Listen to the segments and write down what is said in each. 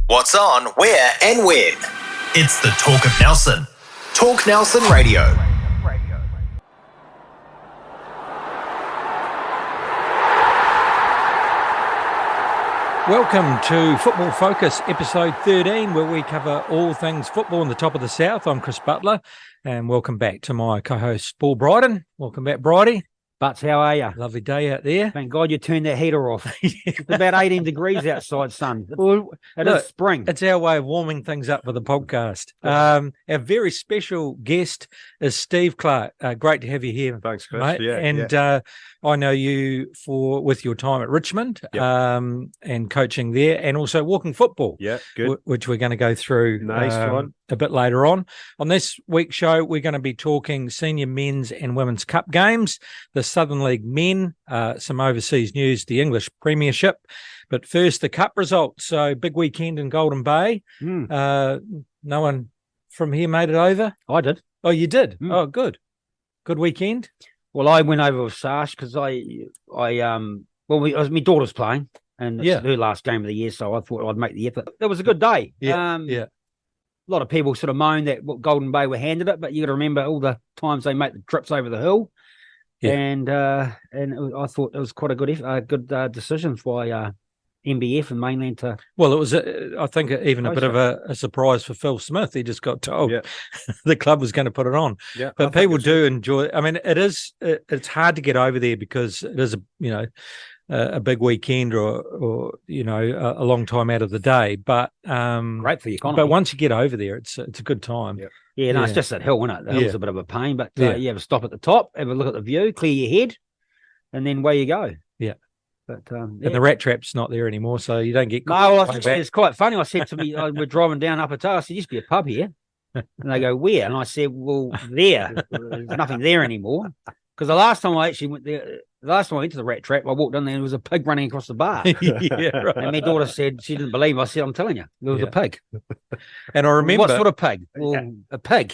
What's on, where, and when. It's the Talk of Nelson. Talk Nelson Radio. Welcome to Football Focus, episode 13, where we cover all things football in the top of the South. I'm Chris Butler, and welcome back to my co-host, Paul Bryden. Welcome back, Bridie. Butts, how are you? Lovely day out there. Thank God you turned that heater off. It's about 18 degrees outside, son. Well, It is spring. It's our way of warming things up for the podcast. Our very special guest is Steve Clark. Great to have you here. Thanks, Chris. Mate. Yeah, and I know you with your time at Richmond and coaching there, and also Walking Football. Yeah, good. Which we're going to go through Nice one. A bit later on. On this week's show, we're going to be talking senior men's and women's cup games, the Southern League men, some overseas news, the English Premiership. But first, the cup results. So big weekend in Golden Bay. No one from here made it over? I did. Oh, you did? Oh, good. Good weekend. Well, I went over with Sash because it was my daughter's playing, and it's her last game of the year, so I thought I'd make the effort. It was a good day. A lot of people sort of moaned that Golden Bay were handed it, but you got to remember all the times they make the trips over the hill. Yeah. And I thought it was quite a good decision for MBF and Mainland to. Well, it was, I think, even a bit of a surprise for Phil Smith. He just got told the club was going to put it on. Yeah, but people do enjoy it. I mean, it's hard to get over there because it is a big weekend or a long time out of the day. But great for the economy. But once you get over there, it's a good time. Yeah. It's just that hill, isn't it? The hill's a bit of a pain, but you have a stop at the top, have a look at the view, clear your head, and then away you go. Yeah. But and the rat trap's not there anymore, so you don't get. No, it's quite funny. I said to me, we're driving down Upper Tail. I said, used to be a pub here. And they go, where? And I said, well, there. There's nothing there anymore. Because the last time I actually went there, I went to the rat trap, I walked in there and there was a pig running across the bar. Right. And my daughter said she didn't believe me. I said, I'm telling you, there was a pig. And I remember. What sort of pig? Well, a pig.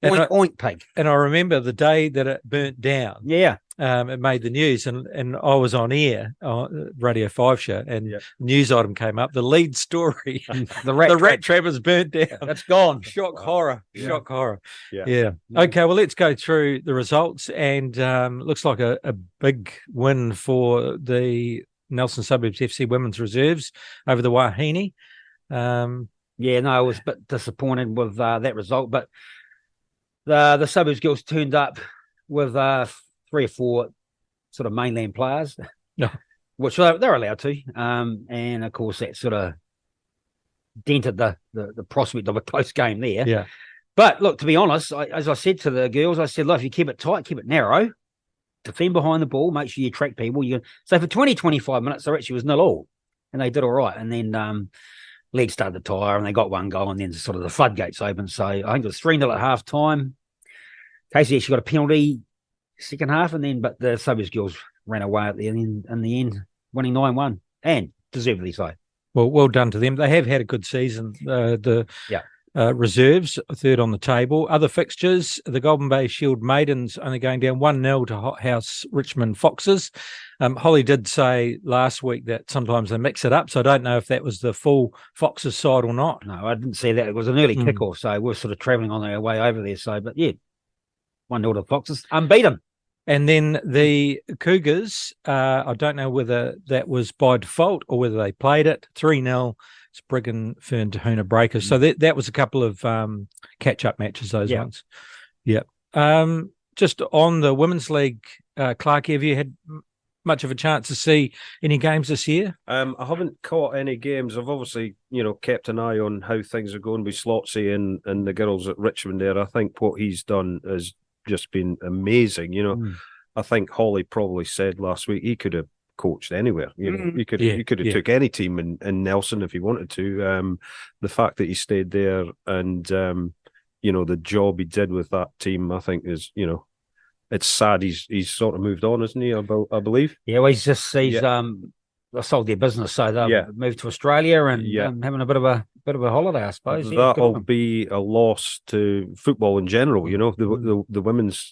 Oink pig. And I remember the day that it burnt down. Yeah. It made the news, and I was on air, Radio 5 show, and the news item came up. The lead story: the rat trap has burnt down. That's gone. Shock horror. Yeah. Yeah. Okay, well, let's go through the results, and looks like a big win for the Nelson Suburbs FC women's reserves over the Wahine. I was a bit disappointed with that result, but the Suburbs girls turned up with 3 or 4 sort of mainland players, which they're allowed to. And of course, that sort of dented the prospect of a close game there. Yeah. But look, to be honest, as I said to the girls, I said, look, if you keep it tight, keep it narrow, defend behind the ball, make sure you track people. So for 20, 25 minutes, there actually was 0-0, and they did all right. And then league started to tire, and they got 1 goal, and then sort of the floodgates opened. So I think it was 3-0 at half time. Casey actually got a penalty second half, but the Suburbs girls ran away at the end, in the end, winning 9-1, and deservedly so. Well done to them. They have had a good season. Reserves, 3rd on the table. Other fixtures, the Golden Bay Shield Maidens only going down 1-0 to Hothouse Richmond Foxes. Holly did say last week that sometimes they mix it up, so I don't know if that was the full Foxes side or not. No, I didn't see that. It was an early kickoff, so we're sort of travelling on our way over there. So, but 1-0 to Foxes, unbeaten. And then the Cougars, I don't know whether that was by default or whether they played it, 3-0. It's Brigham Fern Tahuna Breakers. So that was a couple of catch-up matches, those ones. Yeah. Just on the Women's League, Clark, have you had much of a chance to see any games this year? I haven't caught any games. I've obviously, kept an eye on how things are going with Slotsy and the girls at Richmond there. I think what he's done has just been amazing. I think Holly probably said last week he could have coached anywhere. He could have took any team in Nelson if he wanted to. The fact that he stayed there and the job he did with that team, I think is it's sad he's sort of moved on, isn't he? I believe. Yeah, well, he's sold their business, so they'll move to Australia and having a bit of a holiday, I suppose. That'll be a loss to football in general. The women's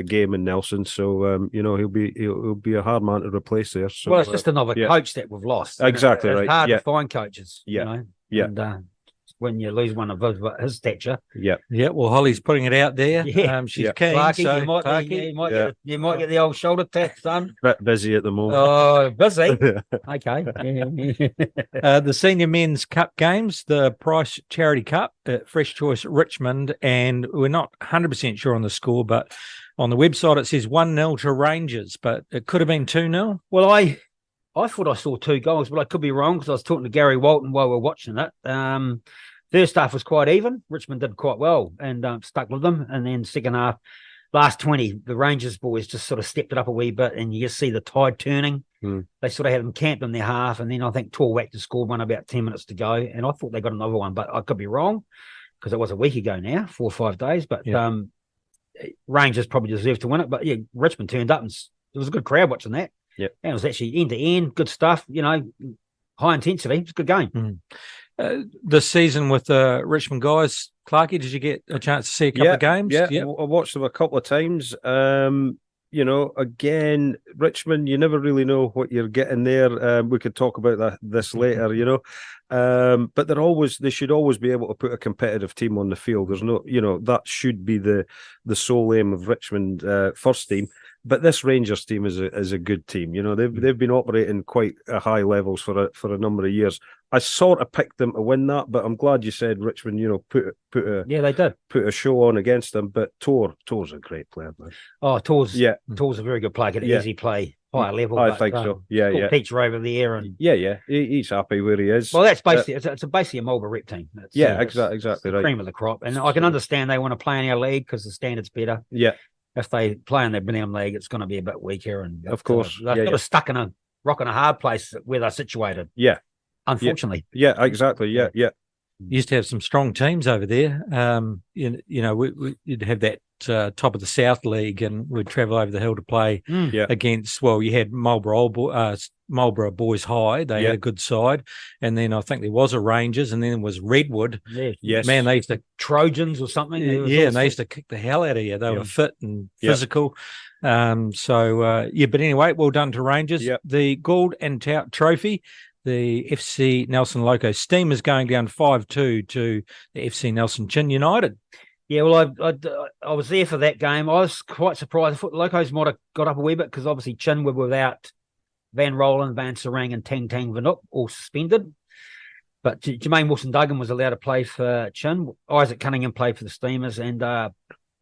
game in Nelson, so he'll be a hard man to replace there. So, well, it's just another coach that we've lost. Exactly, it's right. hard to find coaches. Yeah, Yeah. And when you lose one of his stature, Yeah. Yeah, well, Holly's putting it out there. Yeah. She's Yeah. keen. Clarky, So, you might, Clarky, you might get the old shoulder tap done. Bit busy at the moment. Oh, busy. Okay. the Senior Men's Cup games, the Price Charity Cup at Fresh Choice Richmond, and we're not 100% sure on the score, but on the website it says 1-0 to Rangers, but it could have been 2-0. Well, I thought I saw 2 goals, but I could be wrong because I was talking to Gary Walton while we were watching it. First half was quite even. Richmond did quite well and stuck with them. And then second half, last 20, the Rangers boys just sort of stepped it up a wee bit, and you just see the tide turning. They sort of had them camped in their half, and then I think Tor Wachter scored one about 10 minutes to go, and I thought they got another one, but I could be wrong because it was a week ago now, 4 or 5 days. But Rangers probably deserved to win it. But yeah, Richmond turned up, and it was a good crowd watching that. Yeah, and it was actually end to end, good stuff. High intensity. It was a good game. This season with the Richmond guys, Clarky, did you get a chance to see a couple of games? Yeah, I watched them a couple of times. Again, Richmond, you never really know what you're getting there. We could talk about this later, but they should always be able to put a competitive team on the field. There's no, that should be the sole aim of Richmond first team. But this Rangers team is a good team. They've been operating quite high levels for a number of years. I sort of picked them to win that, but I'm glad you said Richmond. Put they did put a show on against them. But Tor's a great player, man. Oh, Tor's a very good player. Can easily play higher level. I think so. Yeah. Picture over there, and he's happy where he is. Well, that's basically it's basically a Marlborough rep team. Exactly right. Cream of the crop, and I can understand they want to play in our league because the standard's better. Yeah. If they play in the Brenham League, it's going to be a bit weaker. And of course, they're sort of stuck in a rock and a hard place where they're situated. Yeah, unfortunately. Yeah, exactly. Yeah. Used to have some strong teams over there. You'd have that top of the South League, and we'd travel over the hill to play against. Well, you had Marlborough Boys High. They had a good side, and then I think there was a Rangers, and then there was Redwood. Yeah, yes, man, they used to Trojans or something. And they used to kick the hell out of you. They were fit and physical. But anyway, well done to Rangers. Yep. The Gould and Tout Trophy. The FC Nelson Loco Steam is going down 5-2 to the FC Nelson Chin United. Yeah, well, I was there for that game. I was quite surprised. I thought the Locos might have got up a wee bit because obviously Chin were without Van Roland, Van Sarang and Tang Vanook all suspended. But Jermaine Wilson-Duggan was allowed to play for Chin. Isaac Cunningham played for the Steamers, and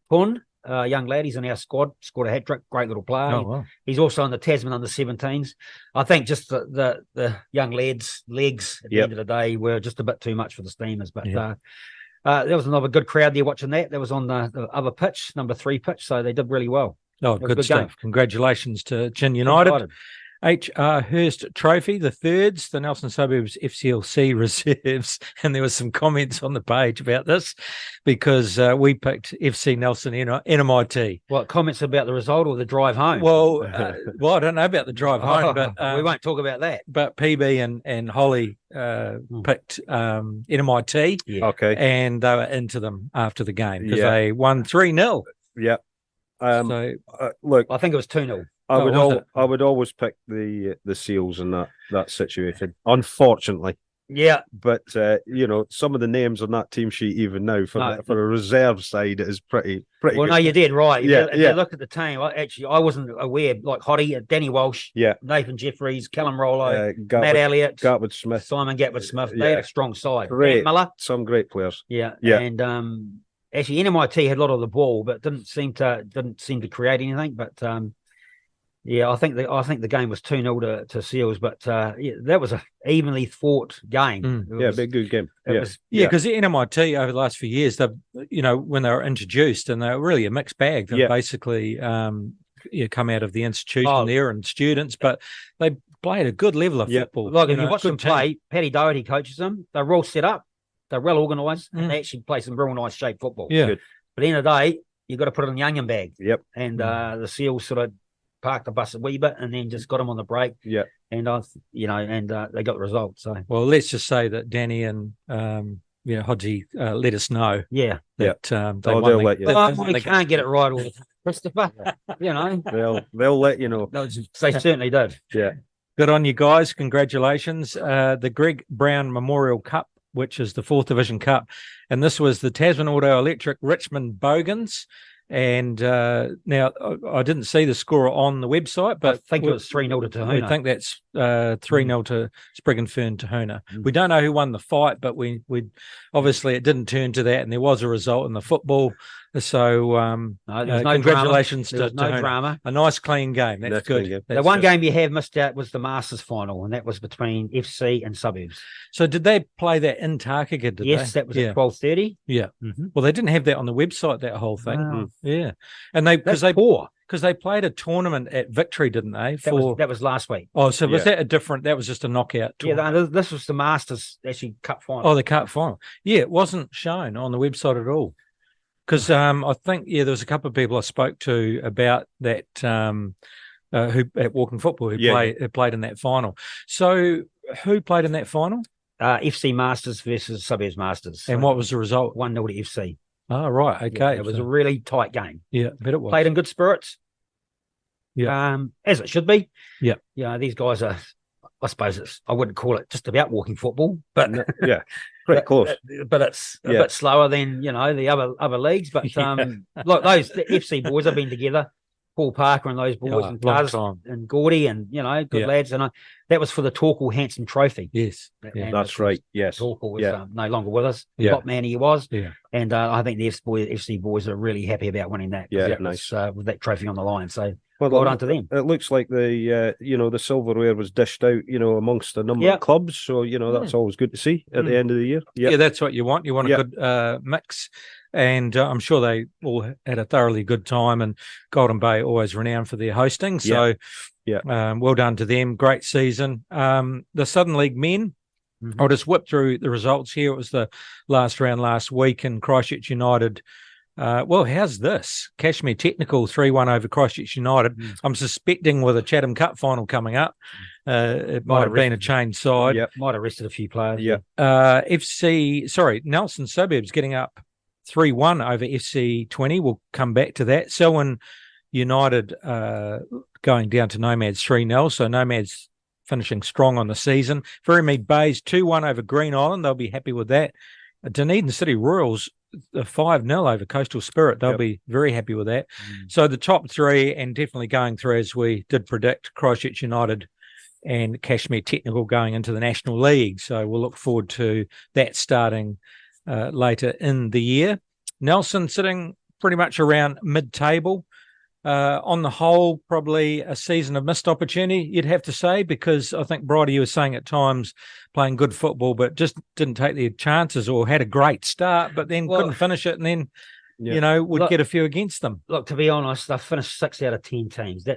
Pun, young lad, he's in our squad, scored a hat-trick, great little player. Oh, wow. He's also in the Tasman under-17s. I think just the young lads' legs at the end of the day were just a bit too much for the Steamers. But there was another good crowd there watching that. That was on the other pitch, number 3 pitch, so they did really well. Oh, good stuff. Game. Congratulations to Chin United. H.R. Hurst Trophy, the thirds, the Nelson Suburbs FCLC reserves. And there was some comments on the page about this because we picked FC Nelson NMIT. What, comments about the result or the drive home? Well, I don't know about the drive home, but we won't talk about that. But PB and Holly picked NMIT. Yeah. Okay. And they were into them after the game because they won 3-0. Yeah. Look, I think it was 2-0. I would always pick the Seals in that situation. Unfortunately, but some of the names on that team sheet even now for a reserve side is pretty. Well, good. no, you did right. If you look at the team. I wasn't aware. Like Hottie, Danny Walsh, Nathan Jeffries, Callum Rollo, Matt Elliott, Gatwood Smith, Simon Gatwood Smith. They had a strong side. Great, Miller, some great players. Yeah. And actually, NMIT had a lot of the ball, but didn't seem to create anything. But I think the game was 2-0 to Seals, but that was a evenly fought game. Big good game. Because NMIT over the last few years, when they were introduced, and they were really a mixed bag. They basically come out of the institution there and students, but they played a good level of football. Like if you watch them play, Paddy Doherty coaches them. They're all set up. They're well organised, and they actually play some real nice shape football. Yeah. Good. But at the end of the day, you've got to put it in the onion bag. Yep. And the Seals sort of parked the bus a wee bit and then just got them on the break. Yeah. And they got the result. So let's just say that Danny and Hodgie let us know. Yeah. That they'll let you know. We can't get it right all the time, Christopher. They'll let you know. They certainly did. Yeah. Good on you guys. Congratulations. The Greg Brown Memorial Cup which is the 4th Division Cup. And this was the Tasman Auto Electric Richmond Bogans. And now I didn't see the score on the website, but I think it was 3-0 to Tahuna. I think that's 3-0 to Sprig and Fern Tahuna. We don't know who won the fight, but we obviously it didn't turn to that, and there was a result in the football. So no, there was no congratulations drama. to There was no Tahuna. drama. A nice clean game. That's good. Game. The one game you have missed out was the Masters final, and that was between FC and Suburbs. So did they play that in Takaka? Yes, that was at 12:30. Yeah. Mm-hmm. Well, they didn't have that on the website, that whole thing. Wow. Yeah. And because they played a tournament at Victory, didn't they? That was last week. Oh, so was that a different? That was just a knockout tournament. Yeah, this was the Masters actually Cup final. Oh, the Cup final. Yeah, it wasn't shown on the website at all. Because I think there was a couple of people I spoke to about that who at Walking Football who played in that final. So who played in that final? FC Masters versus Suburbs Masters. And what was the result? 1-0 to FC. Oh, right. Okay. Yeah, it was a really tight game. Yeah, I bet it was. Played in good spirits. Yeah. As it should be. Yeah. These guys are, I suppose I wouldn't call it just about walking football, but pretty close. But it's a bit slower than the other leagues. But look, the FC boys have been together. Paul Parker and those boys and Taz and Gordy and good lads. And that was for the Torquil Hanson Trophy. Yes, that's right. Yes, Torquil was no longer with us. Top man he was. Yeah, and I think the FC boys are really happy about winning that. Yeah, nice with that trophy on the line. So. Well done to them. It looks like the silverware was dished out, amongst a number of clubs. So that's always good to see at the end of the year. Yeah, that's what you want. You want a good mix, and I'm sure they all had a thoroughly good time. And Golden Bay always renowned for their hosting. So, well done to them. Great season. The Southern League men. I'll just whip through the results here. It was the last round last week, and Christchurch United. How's this? Cashmere Technical 3-1 over Christchurch United. I'm suspecting with a Chatham Cup final coming up, it might have been a changed side. Might have rested a few players. Nelson Suburbs getting up 3-1 over FC 20. We'll come back to that. Selwyn United going down to Nomads 3-0. So Nomads finishing strong on the season. Ferrymead Bays 2-1 over Green Island. They'll be happy with that. Dunedin City Royals 5-0 over Coastal Spirit. They'll be very happy with that. So the top three, and definitely going through as we did predict, Christchurch United and Cashmere Technical going into the National League. So we'll look forward to that starting later in the year. Nelson sitting pretty much around mid-table. On the whole, probably a season of missed opportunity, you'd have to say, because I think, Bridie, you were saying at times playing good football, but just didn't take their chances, or had a great start, but then couldn't finish it, and then, would get a few against them. Look, to be honest, they finished 6 out of 10 teams.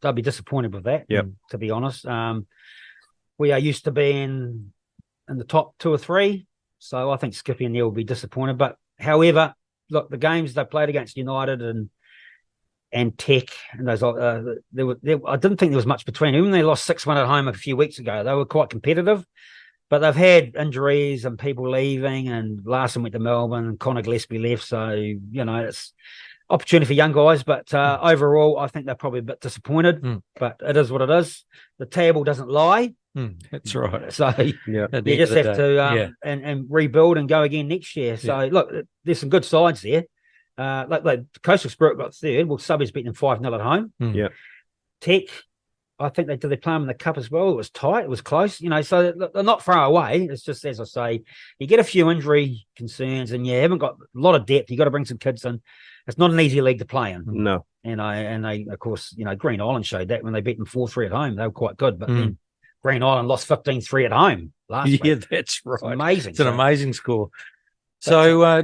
They'll be disappointed with that, to be honest. We are used to being in the top 2 or 3, so I think Skippy and Neil will be disappointed. But, however, look, the games they played against United and Tech, and those I didn't think there was much between them. They lost 6-1 at home a few weeks ago. They were quite competitive, but they've had injuries and people leaving, and Larson went to Melbourne and Connor Gillespie left. So, it's opportunity for young guys, but overall, I think they're probably a bit disappointed, but it is what it is. The table doesn't lie. That's right. So you just have to and rebuild and go again next year. So look, there's some good sides there. Like Coastal Spirit got third. Well, Suburbs beat them 5-0 at home. Tech, I think they play them in the cup as well. It was tight. It was close. So they're not far away. It's just, as I say, you get a few injury concerns and you haven't got a lot of depth. You got to bring some kids in. It's not an easy league to play in. No. And they, of course, Green Island showed that when they beat them 4-3 at home. They were quite good. But then Green Island lost 15-3 at home last week. Yeah, that's right. It's amazing. It's an amazing score. So,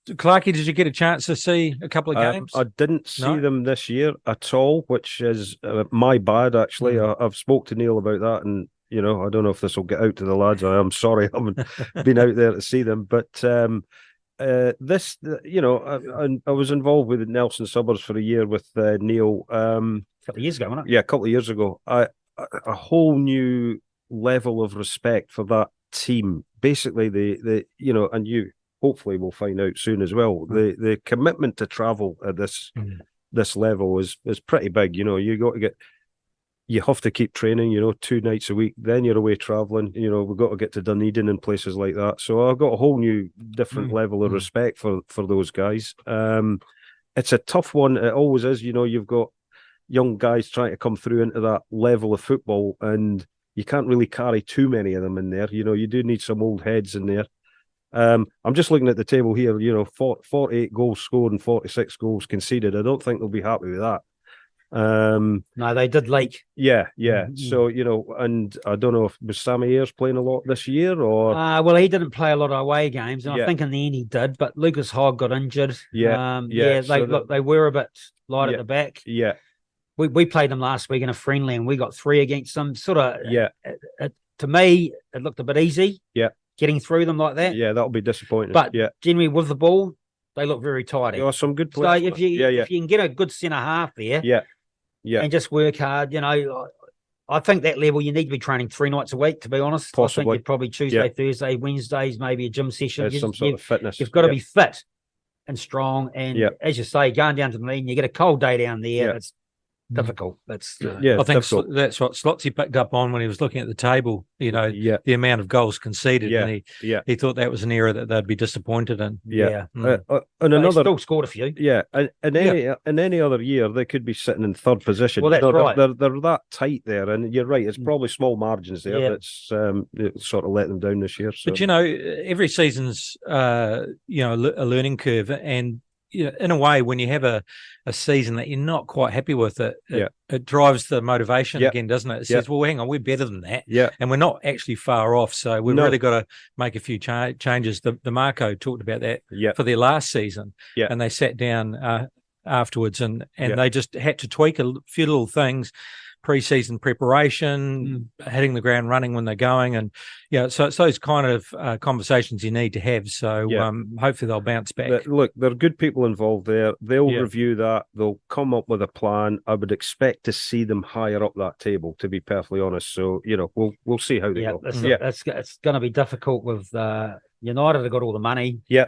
Clarkie, did you get a chance to see a couple of games? I didn't see them this year at all, which is my bad, actually. I've spoke to Neil about that, and, I don't know if this will get out to the lads. I am sorry I haven't been out there to see them. But this, I was involved with Nelson Suburbs for a year with Neil. A couple of years ago, wasn't it? Yeah, a couple of years ago. A whole new level of respect for that team. Basically, and you hopefully we'll find out soon as well. The commitment to travel at this level is pretty big. You got to get you have to keep training, 2 nights a week. Then you're away traveling. We've got to get to Dunedin and places like that. So I've got a whole new, different level of respect for those guys. It's a tough one. It always is. You've got young guys trying to come through into that level of football, and you can't really carry too many of them in there. You do need some old heads in there. I'm just looking at the table here. 48 goals scored and 46 goals conceded. I don't think they'll be happy with that. No, they did leak. Yeah. So and I don't know if was Sammy Ayres playing a lot this year or well, he didn't play a lot of away games, and Yeah. I think in the end he did. But Lucas Hogg got injured. Yeah. They were a bit light Yeah. at the back. yeah, We played them last week in a friendly, and we got 3 against them. Sort of, yeah, to me, it looked a bit easy. Yeah. Getting through them like that. yeah. That'll be disappointing. But yeah, generally with the ball, they look very tidy. there are some good So players. if you can get a good centre half there, Yeah. and just work hard, I think that level you need to be training 3 nights a week. To be honest, I Possibly. think you'd probably Tuesday, Thursday, Wednesdays, maybe a gym session. There's some sort of fitness. You've got to Yeah. be fit and strong, and as you say, going down to the lean, you get a cold day down there. Yeah. It's difficult. It's Yeah, I think difficult. that's what Slotsy picked up on when he was looking at the table. Yeah, The amount of goals conceded, Yeah. and yeah, he thought that was an area that they'd be disappointed in. yeah. Mm. And But they another, still scored a few. yeah, in any other year they could be sitting in third position. Well, that's right. They're that tight there, and you're right. It's probably small margins there. Yeah. That's it sort of let them down this year. So. But every season's a learning curve, and in a way, when you have a season that you're not quite happy with, it drives the motivation Yeah. again, doesn't it? It says, well, hang on, we're better than that. yeah, And we're not actually far off. So we've No. really got to make a few changes. The Marco talked about that yeah, for their last season. Yeah. And they sat down afterwards and Yeah. they just had to tweak a few little things, pre-season preparation, hitting the ground running when they're going. And, so it's those kind of conversations you need to have. So Yeah. hopefully they'll bounce back. Look, there are good people involved there. They'll Yeah. review that. They'll come up with a plan. I would expect to see them higher up that table, to be perfectly honest. So, we'll see how they Yeah, go. it's going to be difficult with United. Have got all the money. Yeah.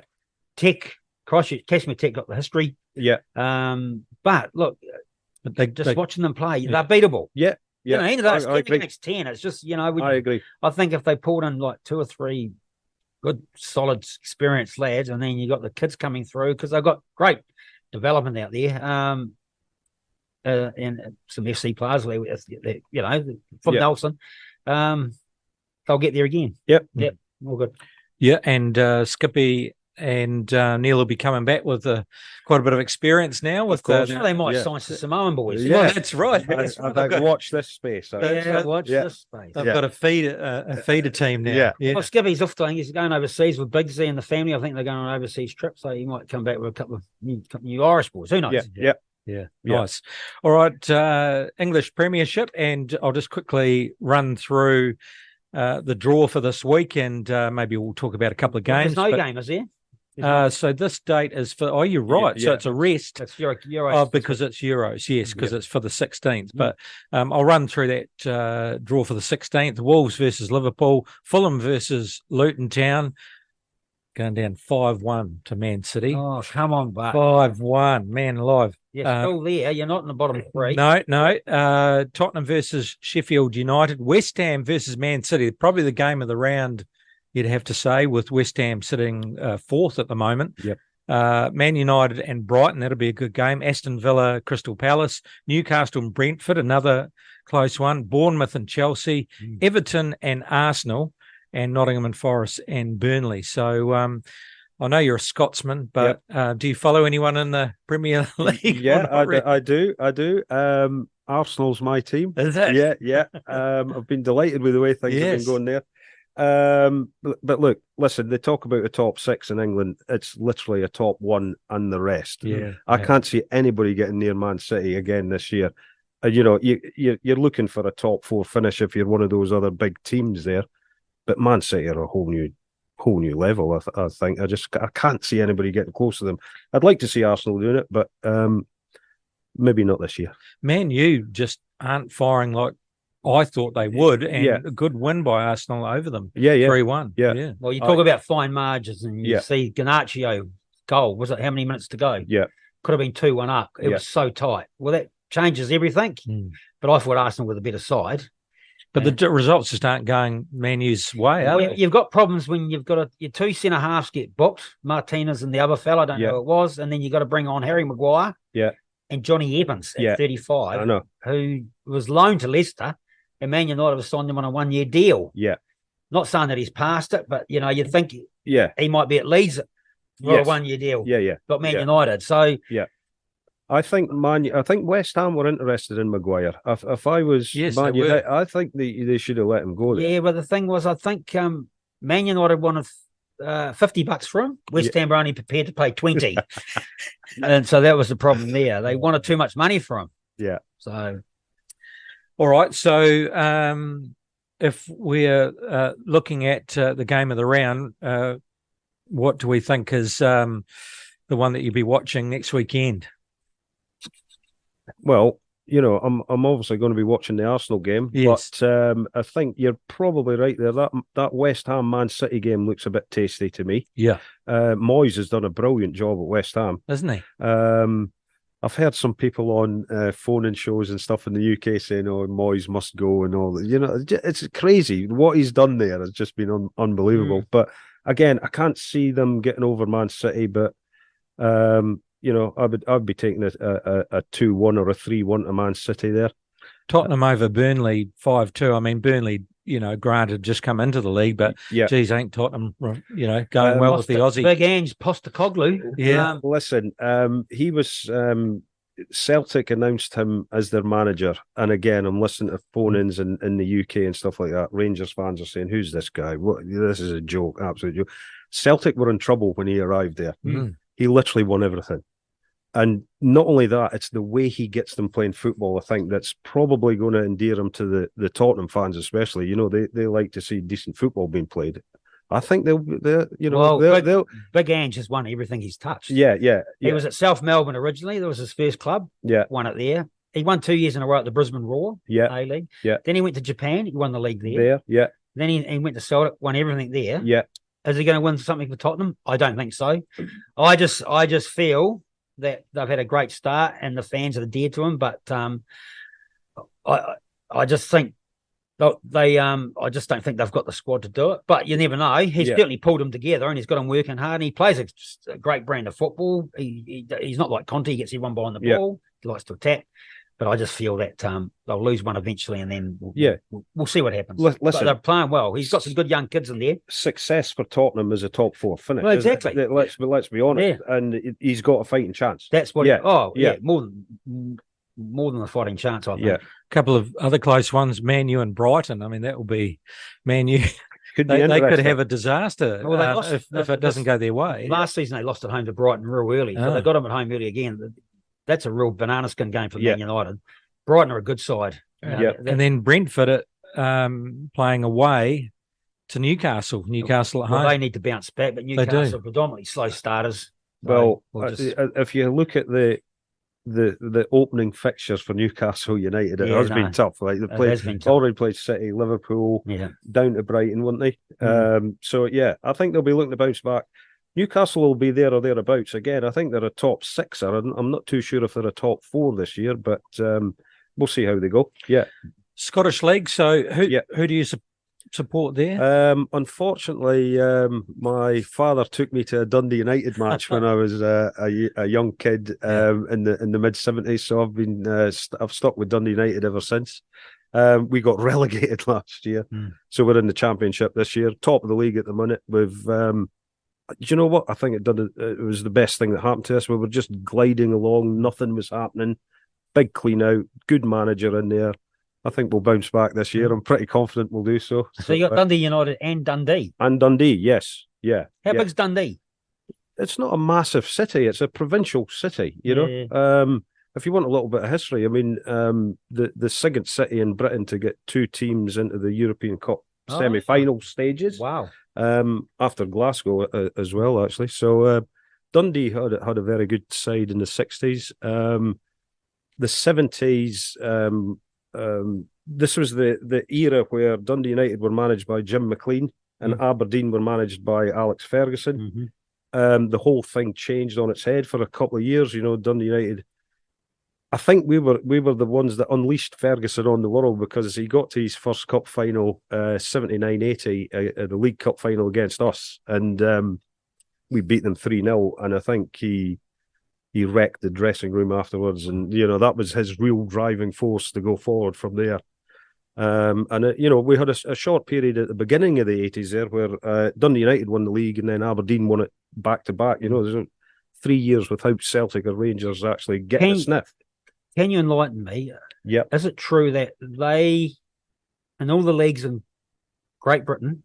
Tech, Kashmir Tech got the history. Yeah. But look, But they just watching them play, they're beatable. Yeah. Yeah. End of that, I agree. against 10. It's just, I agree. I think if they pulled in like 2 or 3 good, solid, experienced lads, and then you got the kids coming through because they've got great development out there. And some FC players, from Yeah. Nelson, they'll get there again. Yep. All good. Yeah, and Skippy and Neil will be coming back with quite a bit of experience now. With course. they might Yeah. sign some Samoan boys. Yeah. Well, that's right. I think watch this space. Watch Yeah. this space. They've Yeah. got a feeder team now. Yeah. Well, Skippy's off to, he's going overseas with Bigsy and the family. I think they're going on an overseas trip, so he might come back with a couple of new Irish boys. Who knows? Yeah. Yeah, Yeah. nice. All right, English Premiership, and I'll just quickly run through the draw for this week, and maybe we'll talk about a couple of games. There's no game, is there? So this date is for. Oh, you're right. So Yeah. it's a rest. That's Euro. Oh, because it's Euros, yes, because it's for the 16th. But I'll run through that draw for the 16th. Wolves versus Liverpool, Fulham versus Luton Town, going down 5-1 to Man City. Oh, come on, but 5-1, man alive. you're still there. You're not in the bottom 3. No. Tottenham versus Sheffield United, West Ham versus Man City. Probably the game of the round, you'd have to say, with West Ham sitting fourth at the moment. Yep. Man United and Brighton, that'll be a good game. Aston Villa, Crystal Palace, Newcastle and Brentford, another close one. Bournemouth and Chelsea, Everton and Arsenal, and Nottingham and Forest and Burnley. So I know you're a Scotsman, but do you follow anyone in the Premier League? Yeah, I do. Arsenal's my team. Is it? Yeah. I've been delighted with the way things have been going there. But look, listen, they talk about the top 6 in England. It's literally a top 1 and the rest. Yeah. I can't see anybody getting near Man City again this year. You're looking for a top 4 finish if you're one of those other big teams there. But Man City are a whole new level. I think I can't see anybody getting close to them. I'd like to see Arsenal doing it, but maybe not this year. Man, you just aren't firing like I thought they would, and a good win by Arsenal over them. Yeah. 3-1. Yeah. Well, you talk about fine margins, and you see Garnacho goal. Was it how many minutes to go? Yeah. Could have been 2-1 up. It was so tight. Well, that changes everything. But I thought Arsenal were the better side. But the results just aren't going Man U's way, are they? You've got problems when you've got your two centre halves get booked, Martinez and the other fella, I don't know who it was, and then you've got to bring on Harry Maguire and Johnny Evans at 35, I know, who was loaned to Leicester, and Man United have signed him on a 1-year deal. Yeah. Not saying that he's passed it, but, you'd think he might be at Leeds for a 1-year deal. Yeah. But Man United, so... Yeah. I think West Ham were interested in Maguire. If I was Man United, I think they should have let him go there. Yeah, but the thing was, I think Man United wanted $50 for him. West Ham were only prepared to pay 20, and so that was the problem there. They wanted too much money for him. Yeah. So, all right. So, if we're looking at the game of the round, what do we think is the one that you'll be watching next weekend? Well, I'm obviously going to be watching the Arsenal game, but I think you're probably right there. That West Ham Man City game looks a bit tasty to me. Yeah, Moyes has done a brilliant job at West Ham, isn't he? I've heard some people on phone-in shows and stuff in the UK saying, "Oh, Moyes must go," and all that. It's crazy. What he's done there has just been unbelievable. But again, I can't see them getting over Man City, but. I'd be taking a 2-1 or a 3-1 to Man City there. Tottenham over Burnley 5-2. I mean, Burnley, granted, just come into the league, but geez, ain't Tottenham, going well with the Aussie. Big Ange Postecoglou. Yeah. Listen, he was Celtic announced him as their manager, and again, I'm listening to phone-ins in the UK and stuff like that. Rangers fans are saying, "Who's this guy? This is a joke, absolute joke." Celtic were in trouble when he arrived there. He literally won everything. And not only that, it's the way he gets them playing football, I think, that's probably going to endear him to the Tottenham fans, especially. They like to see decent football being played. I think Big Ange has won everything he's touched. Yeah. He was at South Melbourne originally. That was his first club. Yeah. Won it there. He won 2 years in a row at the Brisbane Roar. Yeah. A-League. Yeah. Then he went to Japan. He won the league there. Yeah. Then he went to Celtic, won everything there. Yeah. Is he going to win something for Tottenham? I don't think so. I just feel that they've had a great start and the fans are dear to him, but I just think I just don't think they've got the squad to do it. But you never know. He's certainly pulled them together and he's got them working hard. And he plays a great brand of football. He's not like Conte. He gets everyone behind the ball. He likes to attack. But I just feel that they'll lose one eventually, and then we'll see what happens. Listen, but they're playing well. He's got some good young kids in there. Success for Tottenham is a top 4 finish. Well, exactly. Let's be honest, and he's got a fighting chance. That's what. More than a fighting chance. I think. Yeah, a couple of other close ones: Man U and Brighton. I mean, that will be Man U. They could have a disaster if it doesn't go their way. Last season they lost at home to Brighton real early, but they got them at home early again. That's a real banana skin game for Man United. Brighton are a good side. And then Brentford playing away to Newcastle. Newcastle at home. They need to bounce back, but Newcastle are predominantly slow starters. Well, if you look at the opening fixtures for Newcastle United, it has been tough. Like they already played City, Liverpool, down to Brighton, wouldn't they? I think they'll be looking to bounce back. Newcastle will be there or thereabouts again. I think they're a top 6er. I'm not too sure if they're a top 4 this year, but we'll see how they go. Yeah, Scottish League. So who do you support there? Unfortunately, my father took me to a Dundee United match when I was a young kid in the mid 70s. So I've stuck with Dundee United ever since. We got relegated last year, so we're in the Championship this year, top of the league at the minute. Do you know what? I think it was the best thing that happened to us. We were just gliding along. Nothing was happening. Big clean out. Good manager in there. I think we'll bounce back this year. I'm pretty confident we'll do so. So you got Dundee United and Dundee? And Dundee, yes. Yeah. How big's Dundee? It's not a massive city. It's a provincial city, you know. If you want a little bit of history, I mean, the second city in Britain to get 2 teams into the European Cup semi-final stages. Wow. After Glasgow as well, actually. So Dundee had a very good side in the 60s. The 70s, this was the era where Dundee United were managed by Jim McLean and Aberdeen were managed by Alex Ferguson. The whole thing changed on its head for a couple of years. You know, Dundee United, I I think we were the ones that unleashed Ferguson on the world, because he got to his first cup final, 79-80, the League Cup final against us, and we beat them 3-0. And I think he wrecked the dressing room afterwards, and that was his real driving force to go forward from there. We had a short period at the beginning of the 80s there where Dundee United won the league and then Aberdeen won it back to back. There's 3 years without Celtic or Rangers actually getting a sniff. Can you enlighten me? Yeah. Is it true that they, in all the leagues in Great Britain,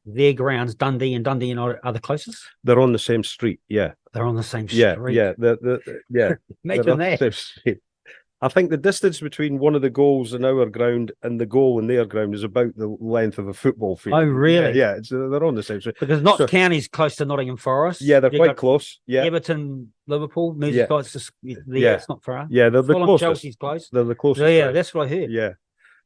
their grounds, Dundee and Dundee United, are the closest? They're on the same street. Yeah. They're on the same street. Yeah. Yeah. Imagine that. I think the distance between one of the goals in our ground and the goal in their ground is about the length of a football field. Oh, really? Yeah, they're on the same street. Because Notts County's close to Nottingham Forest. Yeah, they're quite close. Yeah. Everton, Liverpool, Merseyside, it's not far. Yeah, they're the closest. Chelsea's close. They're the closest. Yeah, that's what I heard. Yeah.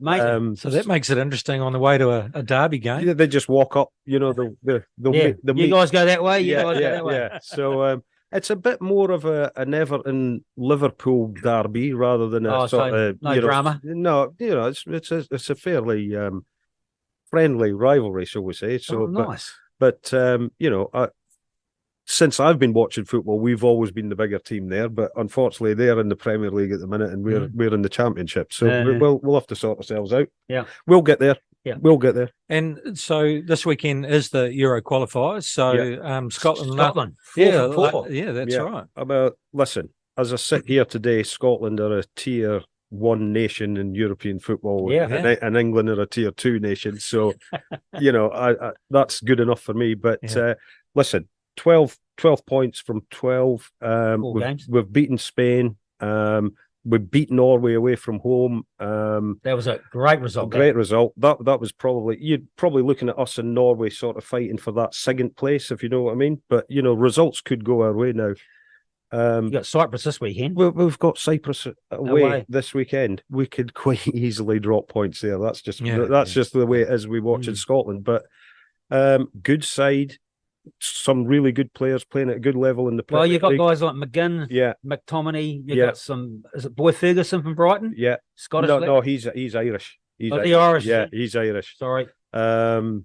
Amazing. So that makes it interesting on the way to a derby game. Yeah, they just walk up, you guys go that way, you guys go that way. Yeah. So it's a bit more of an Everton Liverpool derby rather than a sort of drama. No, it's a fairly friendly rivalry, shall we say? So nice. But since I've been watching football, we've always been the bigger team there. But unfortunately, they're in the Premier League at the minute, and we're in the Championship. So we'll have to sort ourselves out. Yeah, we'll get there. Yeah, we'll get there. And so this weekend is the Euro qualifiers. So Scotland, that's right. Listen, as I sit here today, Scotland are a tier 1 nation in European football, and England are a tier 2 nation. So, that's good enough for me. But listen, 12 points from 12. We've beaten Spain. We've beaten Norway away from home. That was a great result. Great result. That was you'd probably looking at us and Norway sort of fighting for that second place, if you know what I mean. But results could go our way now. You got Cyprus this weekend. We've got Cyprus away this weekend. We could quite easily drop points there. That's just just the way it is. We watch in Scotland, but good side. Some really good players playing at a good level in the Premier League. Well, you've got guys like McGinn, yeah, McTominay. You've got some. Is it Boy Ferguson from Brighton? Yeah, Scottish. No, he's Irish. He's Irish. Yeah, he's Irish. Sorry. But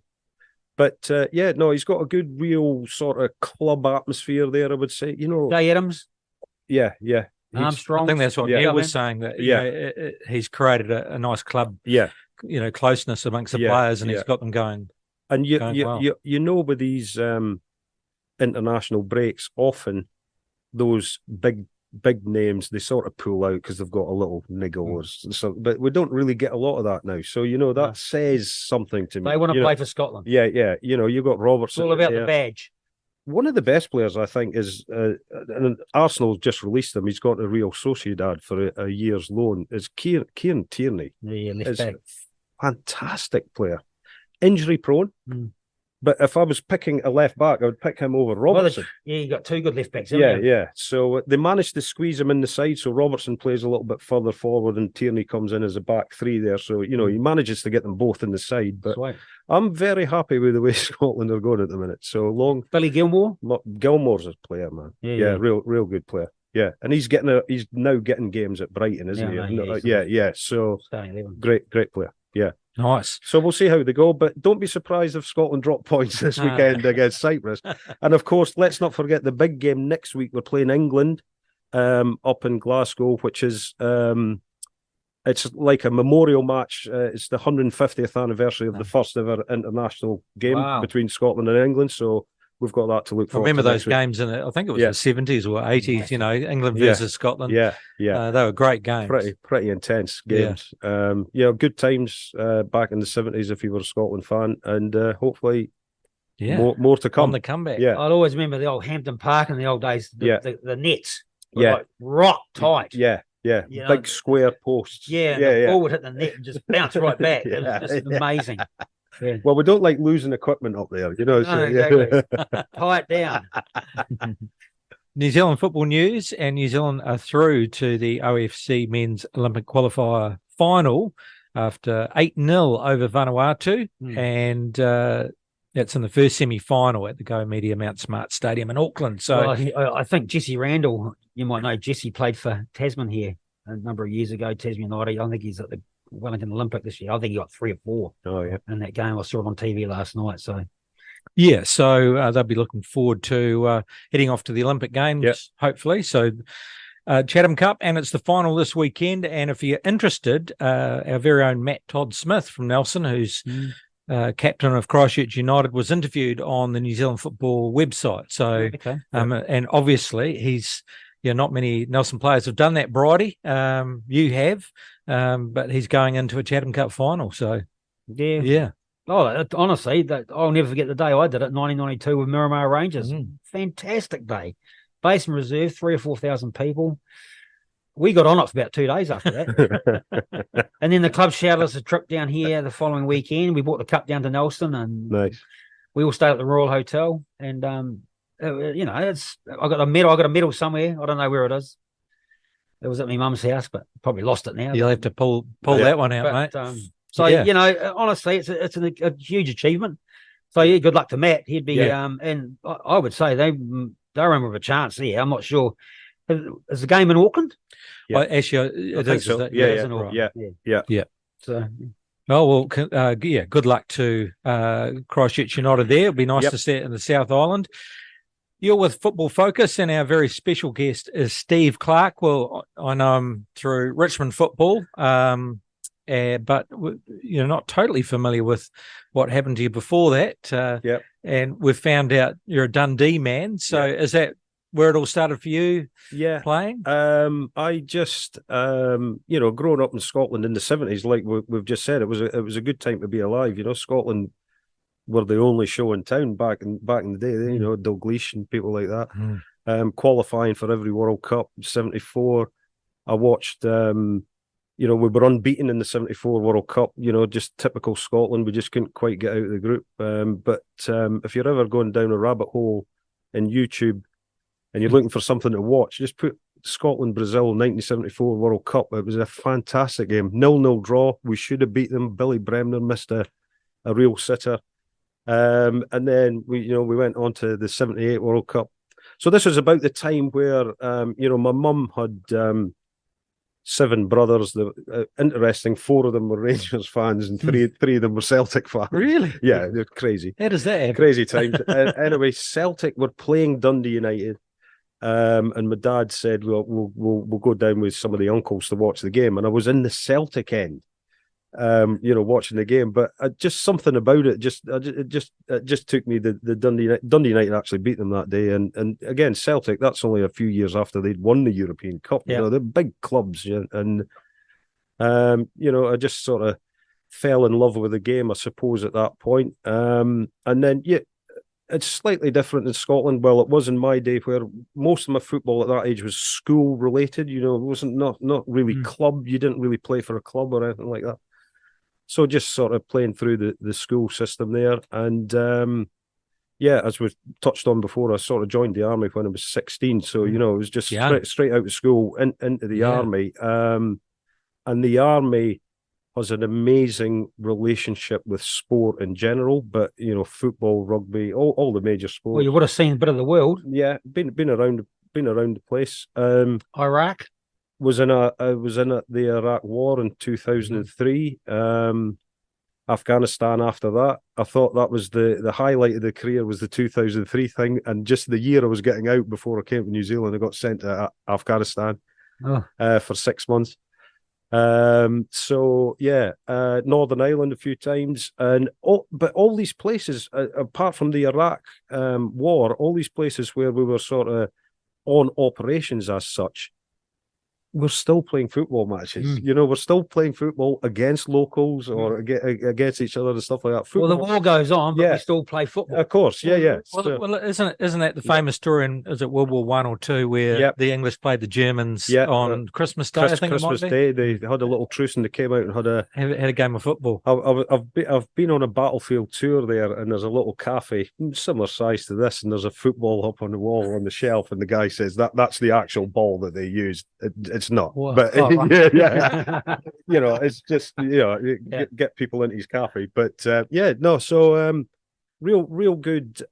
he's got a good, real sort of club atmosphere there. I would say, Jay Adams. Yeah. Armstrong. I think that's what Neil was saying. That he's created a nice club. Yeah. Closeness amongst the players, and he's got them going. And with these international breaks, often those big names, they sort of pull out because they've got a little niggle or so. But we don't really get a lot of that now. So that says something to me. They want to play for Scotland. Yeah. You've got Robertson. It's all about the badge. One of the best players, I think, is and Arsenal just released him. He's got a Real Sociedad for a year's loan. Is Kieran Tierney? Yeah, left back. Fantastic player. Injury prone, but if I was picking a left back, I would pick him over Robertson. You got two good left backs. Yeah. So they managed to squeeze him in the side. So Robertson plays a little bit further forward, and Tierney comes in as a back three there. So he manages to get them both in the side. But I'm very happy with the way Scotland are going at the minute. So long, Billy Gilmore. Gilmore's a player, man. Yeah, real good player. Yeah, and he's now getting games at Brighton, isn't he? Yeah. So great player. Yeah. Nice. So we'll see how they go, but don't be surprised if Scotland drop points this weekend against Cyprus. And of course, let's not forget the big game next week. We're playing England up in Glasgow, which is it's like a memorial match. It's the 150th anniversary of the first ever international game between Scotland and England. So we've got that to look forward to. Remember those games I think it was the 70s or 80s, England versus Scotland. Yeah. They were great games. Pretty intense games. Good times back in the 70s if you were a Scotland fan, and hopefully more to come. On the comeback. Yeah. I'd always remember the old Hampton Park in the old days, the nets were like rock tight. Yeah. Big square posts. The ball would hit the net and just bounce right back. It was just amazing. Yeah. Well, we don't like losing equipment up there, Exactly. Tie it down. New Zealand football news, and New Zealand are through to the OFC Men's Olympic Qualifier final after 8-0 over Vanuatu, and that's in the first semi-final at the Go Media Mount Smart Stadium in Auckland. So I think Jesse Randall, you might know Jesse, played for Tasman here. a number of years ago, Tasman United. I think he's at the Wellington Olympic this year. I think he got 3 or 4 Oh yeah. in that game. I saw it on TV last night. So Yeah, so they'll be looking forward to heading off to the Olympic Games, hopefully. So Chatham Cup, and it's the final this weekend. And if you're interested, our very own Matt Todd Smith from Nelson, who's captain of Christchurch United, was interviewed on the New Zealand Football website. So, and obviously he's, not many Nelson players have done that, Bridie. You have, but he's going into a Chatham Cup final. So, yeah. Oh, honestly, I'll never forget the day I did it, 1992 with Miramar Rangers. Fantastic day. Base and reserve, 3,000 or 4,000 people. We got on it for about 2 days after that. And then the club shouted us a trip down here the following weekend. We brought the cup down to Nelson, and we all stayed at the Royal Hotel. And, I got a medal. I got a medal somewhere. I don't know where it is. It was at my mum's house, but probably lost it now. You'll have to pull that one out, mate. Honestly, it's a huge achievement. So yeah, good luck to Matt. He'd be, and I would say they run with a chance there. I'm not sure. Is the game in Auckland? Yeah. Actually, I think so. Yeah. So. Oh well, good luck to Christchurch United there. It'll be nice to see it in the South Island. You're with Football Focus, and our very special guest is Steve Clark. Well, I know him through Richmond football, but you're not totally familiar with what happened to you before that. And we've found out you're a Dundee man. So is that where it all started for you? Yeah, playing. I just, growing up in Scotland in the 70s, like we've just said, it was a good time to be alive. Scotland were the only show in town back in the day. Dalglish and people like that, qualifying for every World Cup. 74, I watched. We were unbeaten in the 74 World Cup. Just typical Scotland. We just couldn't quite get out of the group. But if you're ever going down a rabbit hole in YouTube and you're looking for something to watch, just put Scotland-Brazil 1974 World Cup. It was a fantastic game. 0-0 draw. We should have beat them. Billy Bremner missed a real sitter. And then we went on to the 78 World Cup. So this was about the time where, my mum had 7 brothers. Interesting, 4 of them were Rangers fans and three of them were Celtic fans. Really? Yeah, they're crazy. How does that happen? Crazy times. Anyway, Celtic were playing Dundee United. And my dad said, well, we'll go down with some of the uncles to watch the game. And I was in the Celtic end. Watching the game, but just something about it just took me. The Dundee United actually beat them that day, and again Celtic. That's only a few years after they'd won the European Cup. They're big clubs, and I just sort of fell in love with the game, I suppose, at that point. And then it's slightly different in Scotland. Well, it was in my day where most of my football at that age was school related. It wasn't not really club. You didn't really play for a club or anything like that. So just sort of playing through the school system there. And, as we touched on before, I sort of joined the army when I was 16. So, it was just straight out of school into the army. And the army has an amazing relationship with sport in general, but, football, rugby, all the major sports. Well, you would have seen a bit of the world. Yeah, been around the place. Iraq? I was in the Iraq War in 2003. Afghanistan after that. I thought that was the highlight of the career was the 2003 thing, and just the year I was getting out before I came to New Zealand, I got sent to Afghanistan for 6 months. Northern Ireland a few times, but all these places, apart from the Iraq war, all these places where we were sort of on operations as such, we're still playing football matches. We're still playing football against locals or against each other and stuff like that. Football, well, the war goes on, but we still play football. Of course, yeah. Well, isn't that the famous story in, is it World War One or Two, where the English played the Germans on Christmas Day? I think Christmas Day, they had a little truce and they came out and had a game of football. I've been on a battlefield tour there, and there's a little cafe similar size to this, and there's a football up on the wall on the shelf, and the guy says that's the actual ball that they used. It's not, but it's just get people into his cafe. But real good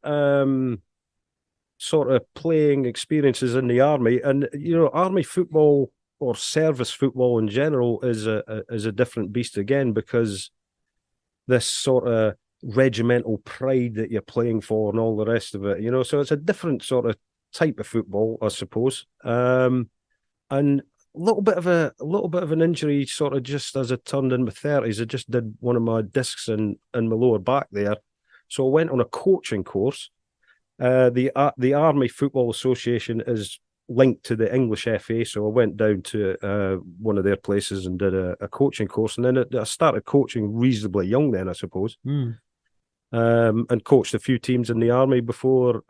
sort of playing experiences in the army, and army football or service football in general is a different beast again, because this sort of regimental pride that you're playing for and all the rest of it, so it's a different sort of type of football, I suppose. And a little bit of an injury, sort of just as I turned in my 30s. I just did one of my discs in my lower back there, so I went on a coaching course. The Army Football Association is linked to the English FA, so I went down to one of their places and did a coaching course, and then I started coaching reasonably young then, I suppose, and coached a few teams in the Army before.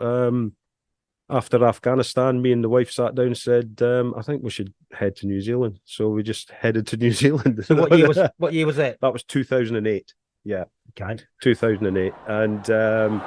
After Afghanistan, me and the wife sat down and said, I think we should head to New Zealand. So we just headed to New Zealand. So what year was that? That was 2008. Yeah. Okay. 2008. And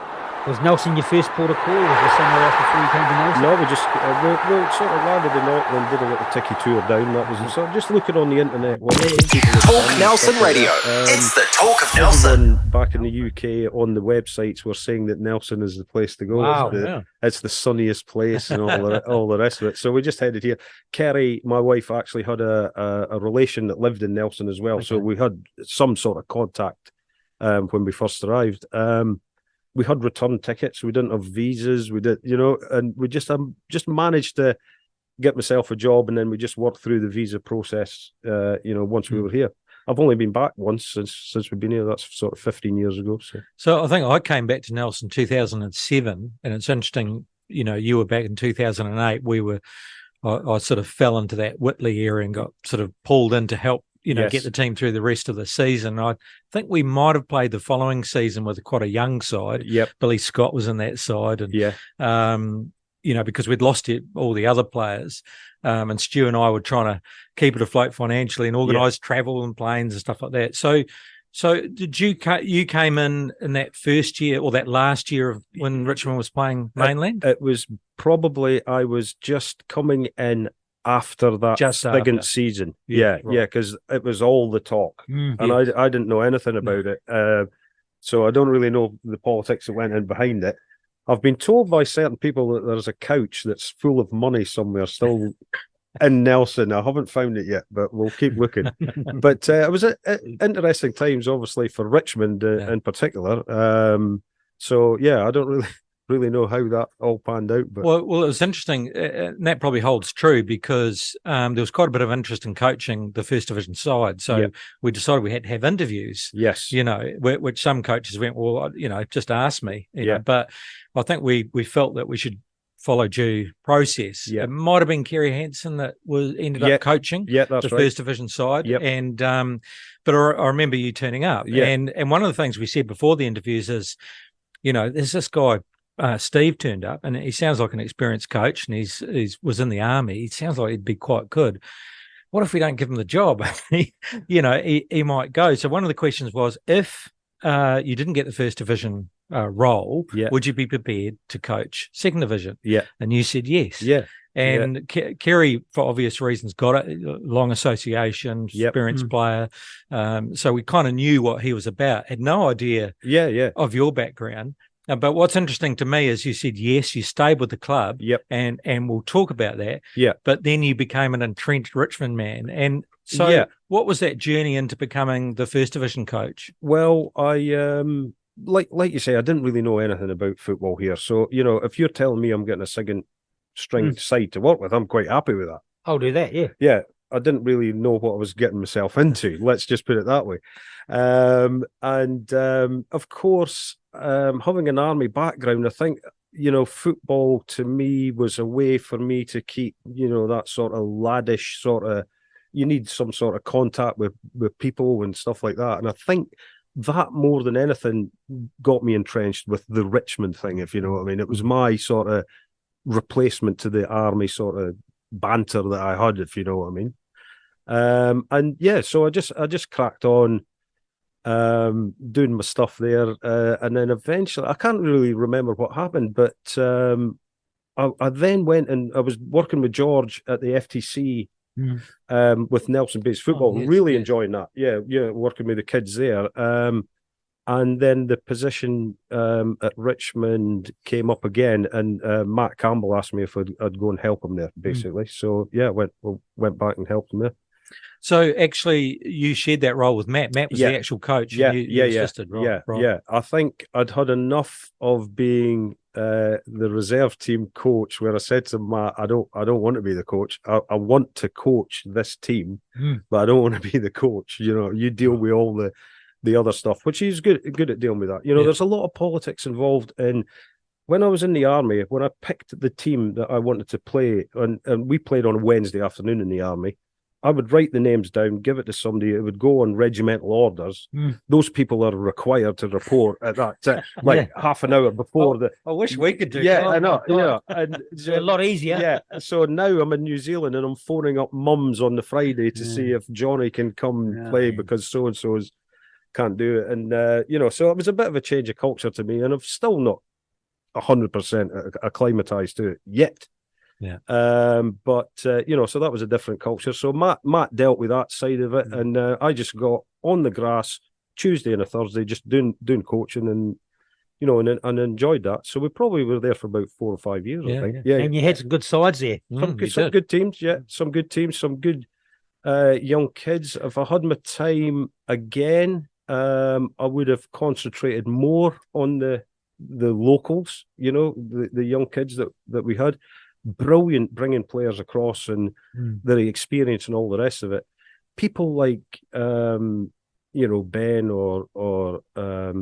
was Nelson your first port of call, or was there somewhere else before you came to Nelson? No, we just we sort of landed in Auckland, did a little ticky tour down. That was so just looking on the internet. Talk Nelson Radio. It's the Talk of Nelson. Back in the UK on the websites were saying that Nelson is the place to go. Wow, it's the sunniest place and all the rest of it. So we just headed here. Kerry, my wife, actually had a relation that lived in Nelson as well. Okay. So we had some sort of contact when we first arrived. We had return tickets. We didn't have visas. We did, and we just managed to get myself a job, and then we just worked through the visa process. Once we were here. I've only been back once since we've been here. That's sort of 15 years ago. So I think I came back to Nelson 2007, and it's interesting. You were back in 2008. I sort of fell into that Whitley area and got sort of pulled in to help. Yes. Get the team through the rest of the season. I think we might have played the following season with quite a young side. Yep. Billy Scott was in that side. And, because we'd lost all the other players. And Stu and I were trying to keep it afloat financially and organise travel and planes and stuff like that. So did you came in that first year or that last year of when Richmond was playing mainland? It was probably, I was just coming in after that second season. Because it was all the talk, and I didn't know anything about it, so I don't really know the politics that went in behind it. I've been told by certain people that there's a couch that's full of money somewhere still in Nelson. I haven't found it yet, but we'll keep looking. But it was interesting times, obviously, for Richmond in particular. So I don't really know how that all panned out, but well, it was interesting, and that probably holds true because there was quite a bit of interest in coaching the first division side. So we decided we had to have interviews. Yes, which some coaches went, well, just ask me. But I think we felt that we should follow due process. It might have been Kerry Hansen that ended up coaching the first division side, and but I remember you turning up. And one of the things we said before the interviews is, there's this guy. Steve turned up, and he sounds like an experienced coach, and he was in the Army. He sounds like he'd be quite good. What if we don't give him the job? he might go. So one of the questions was, if you didn't get the first division role, would you be prepared to coach second division? And you said yes. And Kerry, for obvious reasons, got it. Long association, experienced player. So we kind of knew what he was about. Had no idea of your background. But what's interesting to me is you said, yes, you stayed with the club, and we'll talk about that. But then you became an entrenched Richmond man. And so what was that journey into becoming the first division coach? Well, I, like you say, I didn't really know anything about football here. So, if you're telling me I'm getting a second string side to work with, I'm quite happy with that. I'll do that, Yeah. I didn't really know what I was getting myself into. Let's just put it that way. Of course, having an Army background, I think, football to me was a way for me to keep, that sort of laddish sort of, you need some sort of contact with people and stuff like that. And I think that more than anything got me entrenched with the Richmond thing, if you know what I mean. It was my sort of replacement to the Army sort of banter that I had, if you know what I mean. So I just cracked on doing my stuff there, and then eventually I can't really remember what happened, but I then went and I was working with George at the FTC with Nelson Bates Football, enjoying that. Working with the kids there. And then the position at Richmond came up again, and Matt Campbell asked me if I'd go and help him there, basically. So yeah, went back and helped him there. So actually, you shared that role with Matt. Matt was the actual coach. Yeah, and you assisted, right? Yeah. I think I'd had enough of being the reserve team coach, where I said to Matt, I don't want to be the coach. I want to coach this team, but I don't want to be the coach. You know, you deal with all the other stuff, which he's good at dealing with that. You know, there's a lot of politics involved in. When I was in the army, when I picked the team that I wanted to play, and we played on a Wednesday afternoon in the army, I would write the names down, give it to somebody. It would go on regimental orders. Those people are required to report at that half an hour before I wish we could do Yeah, that. I know. Yeah, and It's a lot easier. Yeah. So now I'm in New Zealand and I'm phoning up mums on the Friday to see if Johnny can come play because so and so's can't do it. And so it was a bit of a change of culture to me, and I'm still not 100% acclimatized to it yet. Yeah. But so that was a different culture. So Matt dealt with that side of it, and I just got on the grass Tuesday and a Thursday, just doing coaching, and and enjoyed that. So we probably were there for about 4 or 5 years. I think. Yeah. And you had some good sides there. Some good teams. Yeah, some good teams, some good young kids. If I had my time again, I would have concentrated more on the locals. The young kids that we had. Brilliant bringing players across and their experience and all the rest of it. People like Ben or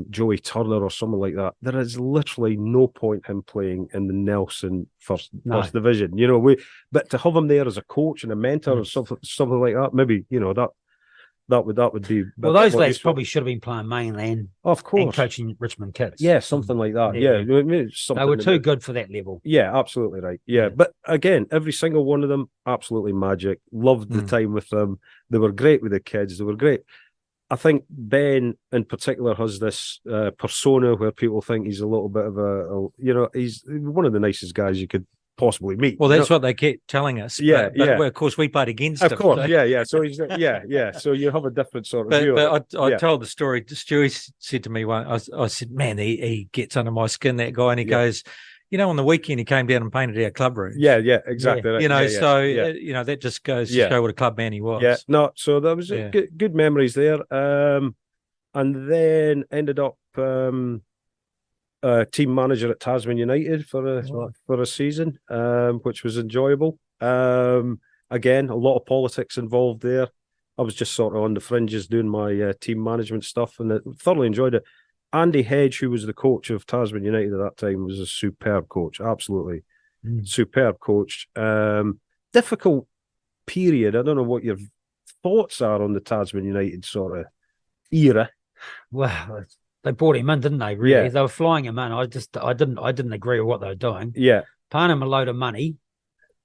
Joey Turner or someone like that. There is literally no point him playing in the Nelson first division. But to have him there as a coach and a mentor or something like that, maybe that would be. Well, those lads probably should have been playing mainland, of course, and coaching Richmond kids. Yeah, something like that. Yeah, they were too good for that level. Yeah, absolutely right. Yeah, but again, every single one of them, absolutely magic. Loved the time with them. They were great with the kids. They were great. I think Ben in particular has this persona where people think he's a little bit of he's one of the nicest guys you could possibly meet. Well, that's what they kept telling us. Yeah, but of course we played against him. Of course, yeah. So he's So you have a different sort of view. But I told the story. Stewie said to me once, I said, "Man, he gets under my skin, that guy." And he goes, on the weekend he came down and painted our club room. Yeah, exactly. Yeah. That just goes to show what a club man he was. Yeah, no. So there was good memories there. And then ended up. Team manager at Tasman United for a season, which was enjoyable. Again, a lot of politics involved there. I was just sort of on the fringes doing my team management stuff, and I thoroughly enjoyed it. Andy Hedge, who was the coach of Tasman United at that time, was a superb coach. Absolutely superb coach. Difficult period. I don't know what your thoughts are on the Tasman United sort of era. Well, they brought him in, didn't they? Really, they were flying him in. I didn't agree with what they were doing. Yeah, paying him a load of money.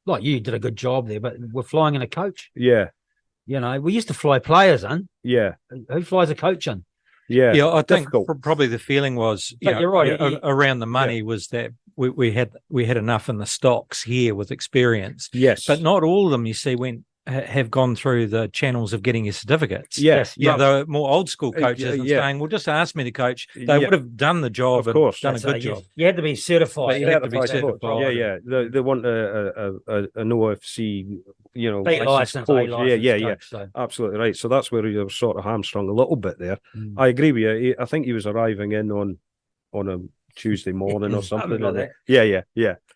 Like, you did a good job there, but we're flying in a coach. Yeah, we used to fly players in. Yeah, who flies a coach in? Yeah. I think probably the feeling was, you're right, around the money was that we had enough in the stocks here with experience. Yes, but not all of them. You see, have gone through the channels of getting your certificates. Yes. They're more old school coaches and saying, well, just ask me to coach. They would have done the job, of course, done a good job. You had to be certified. You had to be certified. Yeah. They want an OFC, license. Yeah. So. Absolutely right. So that's where you're sort of hamstrung a little bit there. I agree with you. I think he was arriving in on a Tuesday morning or something like that. Yeah.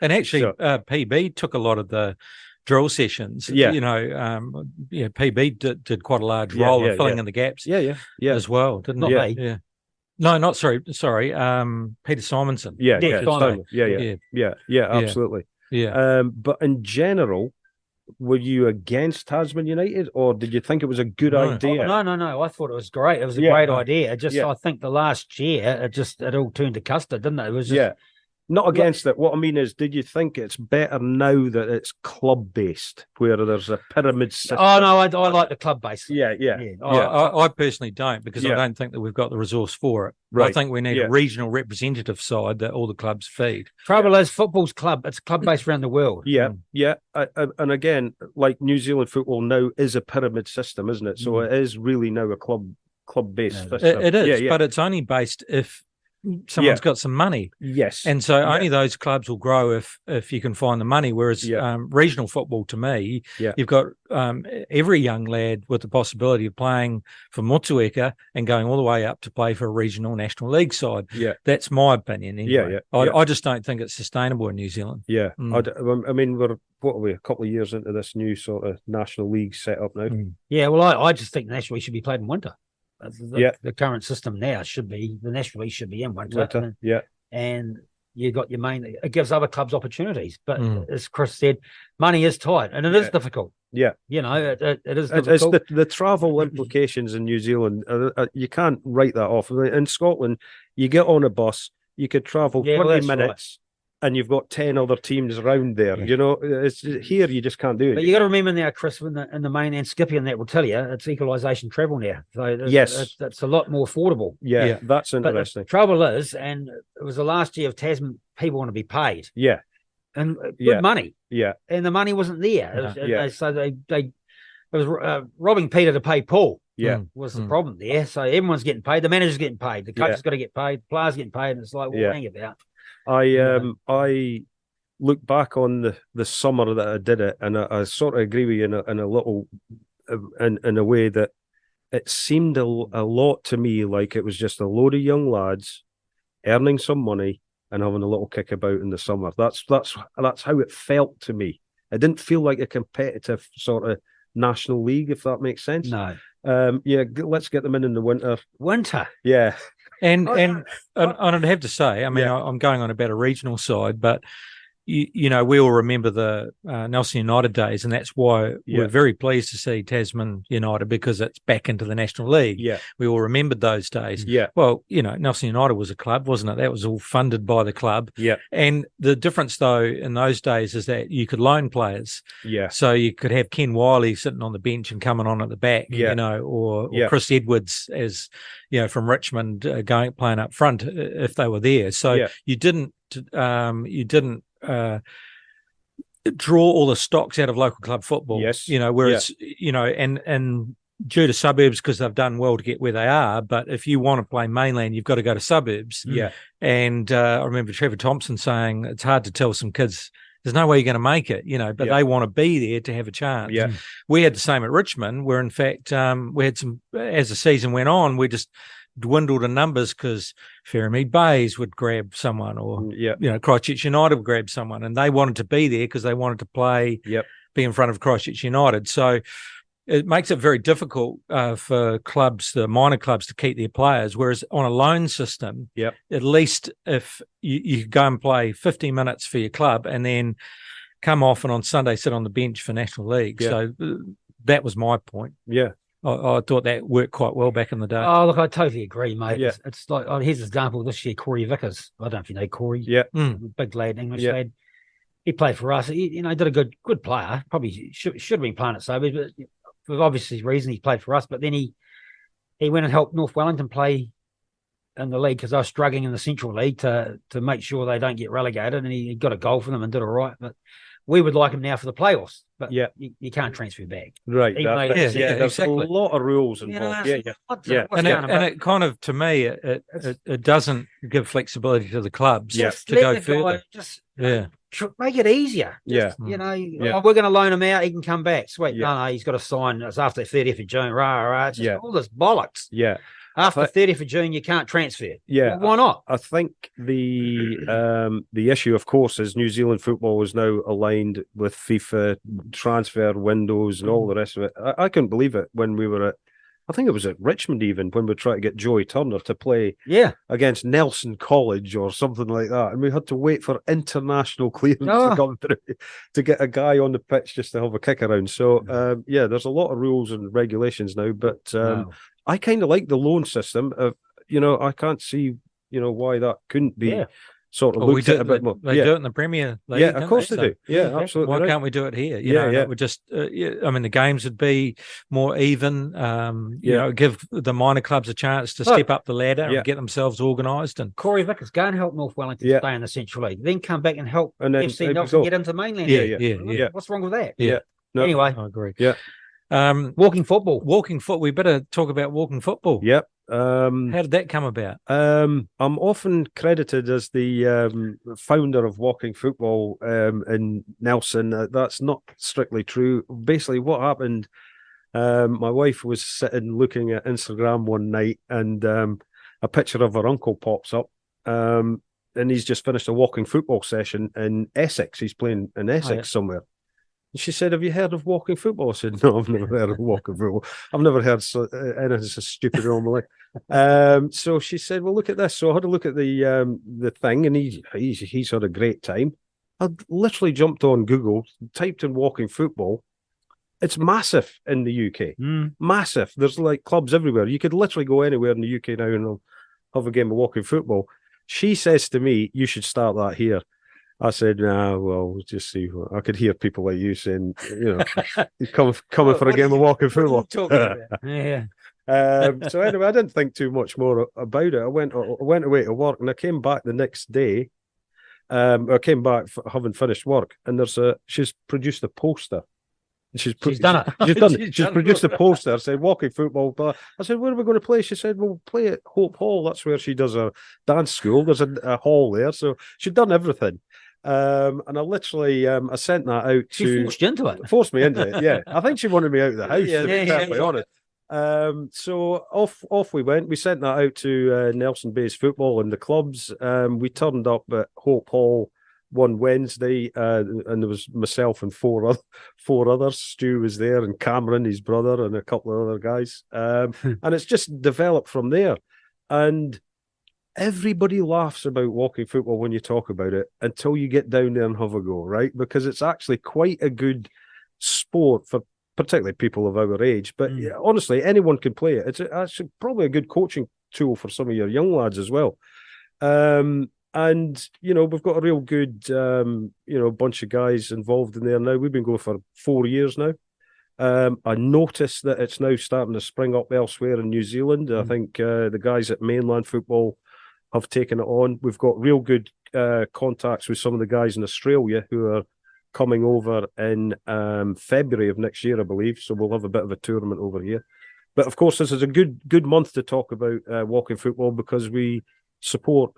And actually, PB took a lot of the drill sessions. PB did quite a large role of filling in the gaps. As well, didn't it? Yeah. No, not sorry. Peter Simonson. Yeah, Yeah. Absolutely. Yeah. But in general, were you against Tasman United, or did you think it was a good idea? No. I thought it was great. It was a great idea. I think the last year it all turned to custard, didn't it? It was just, not against it. What I mean is, did you think it's better now that it's club-based, where there's a pyramid system? Oh, no, I like the club-based. Yeah. I personally don't, because I don't think that we've got the resource for it. Right. I think we need a regional representative side that all the clubs feed. Trouble is, football's club. It's club-based around the world. Yeah. And again, like New Zealand football now is a pyramid system, isn't it? So it is really now a club-based No, system. It is, Yeah. but it's only based if someone's got some money. Yes. And so only those clubs will grow if you can find the money. Whereas regional football, to me, you've got every young lad with the possibility of playing for Motueka and going all the way up to play for a regional National League side. Yeah. That's my opinion. Anyway. Yeah. I just don't think it's sustainable in New Zealand. Yeah. I mean, what are we, a couple of years into this new sort of National League setup now? Yeah, well, I just think the National League should be played in winter. The current system now should be the National League should be in winter. And you got your main. It gives other clubs opportunities, but as Chris said, money is tight and it is difficult. Yeah, you know, it is difficult. It's the travel implications in New Zealand. You can't write that off. In Scotland, you get on a bus, you could travel 20 minutes. Right. And you've got 10 other teams around there. You know, it's here you just can't do it. But you got to remember now, Chris, in the main, and Skippy and that will tell you, it's equalisation travel now. So it's a lot more affordable. Yeah, that's interesting. But the trouble is, and it was the last year of Tasman, people want to be paid. Yeah, and good money. Yeah, and the money wasn't there. So they it was robbing Peter to pay Paul. Yeah, was the problem there. So everyone's getting paid. The manager's getting paid. The coach has got to get paid. The players getting paid. And it's like, well, hang about. I look back on the summer that I did it, and I sort of agree with you in a little, in a way that it seemed a lot to me like it was just a load of young lads earning some money and having a little kick about in the summer. That's how it felt to me. It didn't feel like a competitive sort of National League, if that makes sense. No. Let's get them in the winter. Yeah. And I'd have to say, I mean, I'm going on about a regional side, but you know, we all remember the Nelson United days, and that's why we're very pleased to see Tasman United because it's back into the National League. Yeah, we all remembered those days. Yeah, well, you know, Nelson United was a club, wasn't it? That was all funded by the club. Yeah, and the difference though in those days is that you could loan players. Yeah, so you could have Ken Wiley sitting on the bench and coming on at the back. You know, or Chris Edwards as from Richmond playing up front if they were there. So you didn't draw all the stocks out of local club football. Yes. Whereas and due to suburbs because they've done well to get where they are. But if you want to play mainland, you've got to go to suburbs. Yeah. And I remember Trevor Thompson saying it's hard to tell some kids there's no way you're going to make it, but they want to be there to have a chance. Yeah. We had the same at Richmond, where in fact we had some, as the season went on, we just dwindled in numbers because Fairmead Bays would grab someone or Christchurch United would grab someone, and they wanted to be there because they wanted to play be in front of Christchurch United. So it makes it very difficult for clubs, the minor clubs, to keep their players, whereas on a loan system, at least if you go and play 50 minutes for your club and then come off and on Sunday sit on the bench for National League. So that was my point. I thought that worked quite well back in the day. Oh, look, I totally agree, mate. It's like, here's an example this year, Corey Vickers. I don't know if you know Corey. Big lad, English lad. He played for us. He did a good player. Probably should have been playing at Sobers, but for obvious reason he played for us. But then he went and helped North Wellington play in the league because I was struggling in the Central League to make sure they don't get relegated, and he got a goal for them and did all right. But we would like him now for the playoffs, but you can't transfer back. Right. There's exactly. a lot of rules involved. And it kind of, to me, it doesn't give flexibility to the clubs to go further. Make it easier. We're going to loan him out. He can come back. Sweet. No, he's got to sign. It's after the 30th of June. It's just all this bollocks. Yeah. After 30th of June, you can't transfer. Yeah. Well, why not? I think the issue, of course, is New Zealand football is now aligned with FIFA transfer windows and all the rest of it. I couldn't believe it when we were I think it was at Richmond even, when we tried to get Joey Turner to play against Nelson College or something like that. And we had to wait for international clearance to come through to get a guy on the pitch just to have a kick around. So, there's a lot of rules and regulations now, but I kind of like the loan system. I can't see, why that couldn't be sort of looked at a bit more. They do it in the Premier League. Yeah, of course they do. Yeah, absolutely. Why can't we do it here? It would just, I mean, the games would be more even. Give the minor clubs a chance to step up the ladder and get themselves organised. And Corey Vickers, go and help North Wellington stay in the Central League, then come back and help FC Nelson get into mainland. Yeah. What's wrong with that? Yeah. No, anyway, I agree. Yeah. Walking football. Walking foot. We better talk about walking football. Yep. How did that come about? I'm often credited as the founder of Walking Football in Nelson. That's not strictly true. Basically, what happened, my wife was sitting looking at Instagram one night, and a picture of her uncle pops up, and he's just finished a walking football session in Essex. He's playing in Essex somewhere. And she said, "Have you heard of walking football?" I said, "No, I've never heard of walking football. I've never heard anything so stupid in my life." So she said, "Well, look at this." So I had a look at the thing, and he's had a great time. I literally jumped on Google, typed in walking football. It's massive in the UK. Massive. There's like clubs everywhere. You could literally go anywhere in the UK now and have a game of walking football. She says to me, "You should start that here." I said, "Nah, well, we'll just see." I could hear people like you saying, "He's coming for a game of walking football." Yeah. So anyway, I didn't think too much more about it. I went away to work, and I came back the next day. I came back having finished work, and she's produced a poster. She's done it. She's done it. She's produced a poster. I said, "Walking football." But I said, "Where are we going to play?" She said, "We'll play at Hope Hall. That's where she does her dance school. There's a hall there." So she'd done everything. And I literally I sent that out She forced me into it. Yeah, I think she wanted me out of the house. To be perfectly honest. So off we went. We sent that out to Nelson Bays Football and the clubs. We turned up at Hope Hall one Wednesday, and there was myself and four others. Stu was there, and Cameron, his brother, and a couple of other guys. And it's just developed from there. And everybody laughs about walking football when you talk about it until you get down there and have a go, right? Because it's actually quite a good sport for particularly people of our age. But yeah, honestly, anyone can play it. It's actually probably a good coaching tool for some of your young lads as well. And, we've got a real good, bunch of guys involved in there now. We've been going for 4 years now. I noticed that it's now starting to spring up elsewhere in New Zealand. I think the guys at Mainland Football have taken it on. We've got real good contacts with some of the guys in Australia who are coming over in February of next year, I believe. So we'll have a bit of a tournament over here. But of course, this is a good month to talk about walking football because we support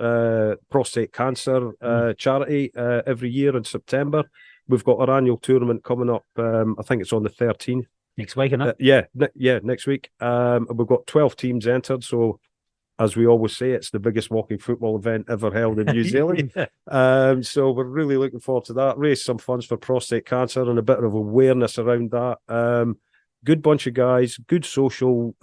prostate cancer charity every year in September. We've got our annual tournament coming up. I think it's on the 13th. Next week, isn't it? Next week. We've got 12 teams entered. So as we always say, it's the biggest walking football event ever held in New Zealand. So we're really looking forward to that. Raise some funds for prostate cancer and a bit of awareness around that. Good bunch of guys, good social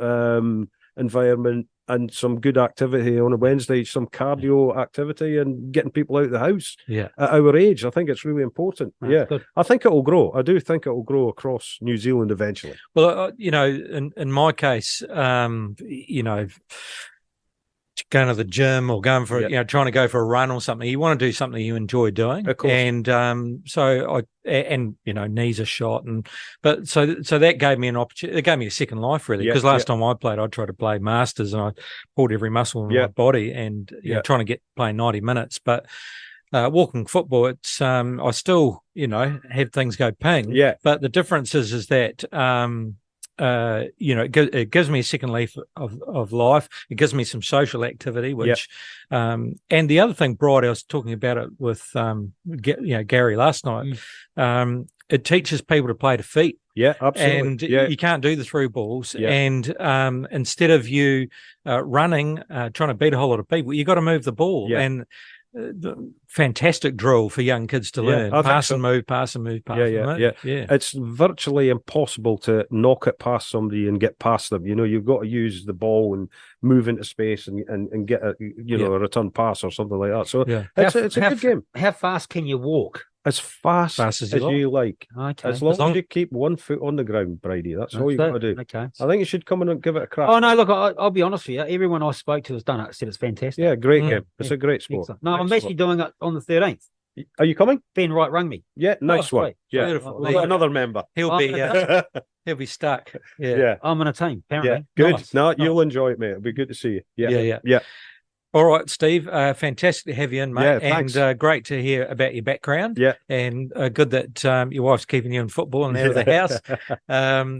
environment, and some good activity on a Wednesday, some cardio activity and getting people out of the house at our age. I think it's really important. That's good. I think it will grow. I do think it will grow across New Zealand eventually. Well, in my case, going to the gym or going for trying to go for a run or something, you want to do something you enjoy doing, of course. And so knees are shot, but so that gave me an opportunity. It gave me a second life, really, because last time I played, I tried to play Masters and I pulled every muscle in my body and trying to playing 90 minutes, but walking football, it's I still have things go ping, but the difference is that it gives me a second leaf of life. It gives me some social activity, which, and the other thing, Bright, I was talking about it with, Gary last night. It teaches people to play to feet. Yeah, absolutely. And you can't do the through balls. Yeah. And instead of you running, trying to beat a whole lot of people, you got to move the ball. Yeah. And the fantastic drill for young kids to learn. Pass and move. Yeah. It's virtually impossible to knock it past somebody and get past them. You've got to use the ball and move into space and get a return pass or something like that. So it's a good game. How fast can you walk? As fast as you like. Okay. As long as you keep 1 foot on the ground, Brady. That's all you've got to do. Okay. I think you should come in and give it a crack. Oh, no, look, I'll be honest with you. Everyone I spoke to has done it. Said it's fantastic. Yeah, great game. It's a great sport. Excellent. No, I'm actually doing it on the 13th. Are you coming? Ben Wright rung me. Yeah, nice one. Yeah. Beautiful. We've got another member. He'll be stuck. Yeah. I'm in a team, apparently. Yeah. Good. Nice. No, you'll enjoy it, mate. It'll be good to see you. Yeah. All right, Steve. Fantastic to have you in, mate. Yeah, thanks. And great to hear about your background. Yeah. And good that your wife's keeping you in football and out of the house.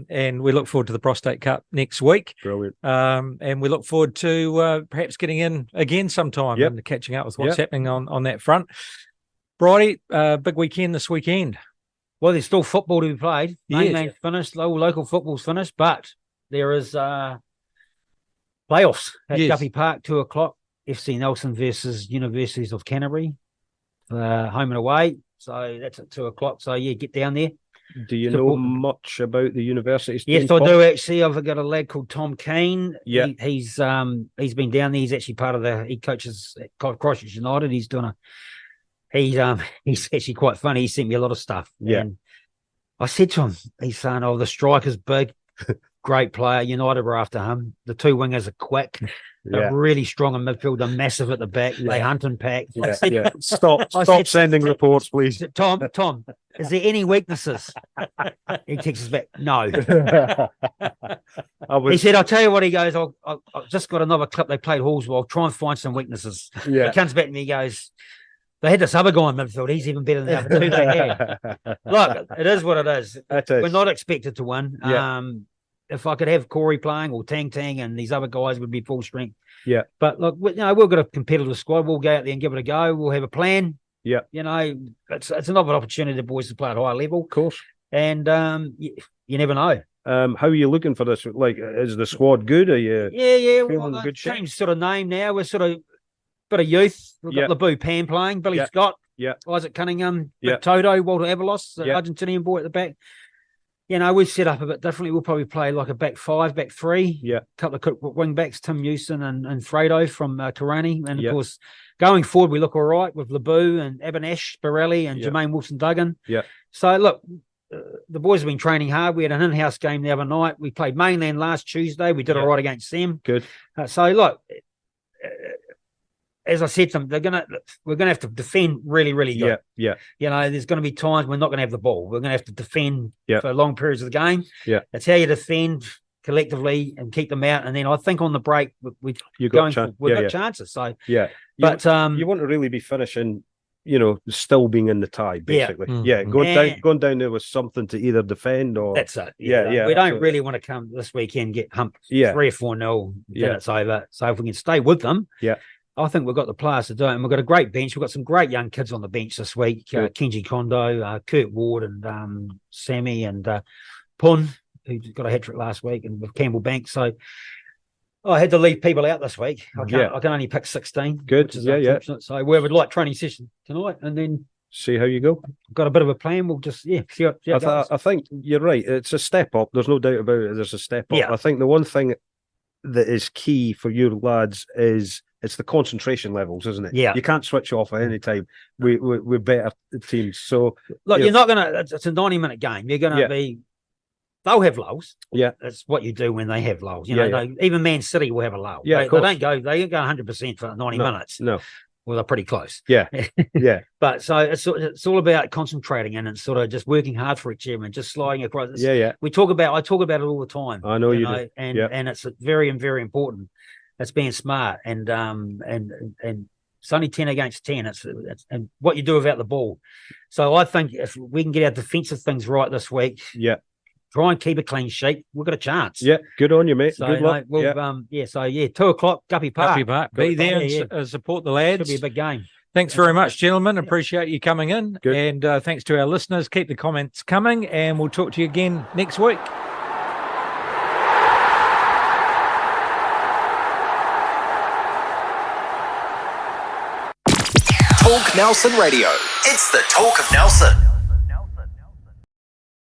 And we look forward to the Prostate Cup next week. Brilliant. And we look forward to perhaps getting in again sometime and catching up with what's happening on that front. Bridie, big weekend this weekend. Well, there's still football to be played. Yes. Mainland's finished, local football's finished, but there is playoffs at Guppy Park, 2:00. FC Nelson versus Universities of Canterbury, home and away. So that's at 2:00. So get down there. Do you know much about the universities? Yes, I do actually. I've got a lad called Tom Keane. Yeah, he's been down there. He's actually part of he coaches at Christchurch United. He's doing he's actually quite funny. He sent me a lot of stuff. Yeah, and I said to him, he's saying, "Oh, the striker's big, great player. United were after him. The two wingers are quick." They're really strong in midfield. They're massive at the back. They hunt and pack. Stop sending reports, please. Tom, is there any weaknesses? He texts us back, no. He said, I'll tell you what, he goes, I've just got another clip. They played Hallsville. I'll try and find some weaknesses. Yeah. He comes back to me, he goes, they had this other guy in midfield. He's even better than the other two they had. Look, it is what it is. We're not expected to win. Yeah. If I could have Corey playing or Tang and these other guys would be full strength. Yeah. But look, we've got a competitive squad. We'll go out there and give it a go. We'll have a plan. Yeah. It's another opportunity for the boys to play at a high level. Of course. And you never know. How are you looking for this? Like, is the squad good? Are you feeling good shape? Team's sort of name now. We're sort of bit of youth. We've got Labu Pan playing, Billy Scott, Isaac Cunningham, Toto, Walter Avalos, the Argentinian boy at the back. We've set up a bit differently. We'll probably play like a back five, back three. Yeah. A couple of wing backs, Tim Newson and Fredo from Karani. And of course, going forward, we look all right with Labu and Abinash, Borelli and Jermaine Wilson-Duggan. Yeah. So look, the boys have been training hard. We had an in-house game the other night. We played Mainland last Tuesday. We did all right against them. Good. So look, as I said to them, we're gonna have to defend really, really good. Yeah. There's going to be times we're not going to have the ball. We're going to have to defend for long periods of the game. Yeah, that's how you defend collectively and keep them out. And then I think on the break we've got chances. So but you want to really be finishing, still being in the tie, basically. Going down there with something to either defend or that's it. We don't really want to come this weekend get humped 3 or 4-0. Then it's over. So if we can stay with them, I think we've got the players to do it, and we've got a great bench. We've got some great young kids on the bench this week. Kenji Kondo, Kurt Ward, and Sammy and Pun, who got a hat trick last week, and with Campbell Banks. So I had to leave people out this week. I can only pick 16. Good, which is unfortunate. So we have a light training session tonight, and then see how you go. Got a bit of a plan. We'll just see how it goes. I think you're right. It's a step up. There's no doubt about it. There's a step up. Yeah. I think the one thing that is key for your lads is it's the concentration levels, isn't it? Yeah. You can't switch off at any time. We're better teams. So look, you're not gonna. It's a 90-minute game. You're gonna be. They'll have lows. Yeah, that's what you do when they have lows. Even Man City will have a low. Yeah, they don't go 100% for 90 minutes. No. Well, they're pretty close. Yeah. But so it's all about concentrating and it's sort of just working hard for achievement, just sliding across. I talk about it all the time. I know you do. And it's very, very important. It's being smart and it's only 10 against 10. It's and what you do without the ball. So I think if we can get our defensive things right this week, try and keep a clean sheet, we've got a chance. Yeah, good on you, mate. So, good luck. 2:00, Guppy Park. Guppy Park. Be there and support the lads. It'll be a big game. Thanks very much, gentlemen. Appreciate you coming in. Good. And thanks to our listeners. Keep the comments coming, and we'll talk to you again next week. Talk Nelson Radio. It's the Talk of Nelson.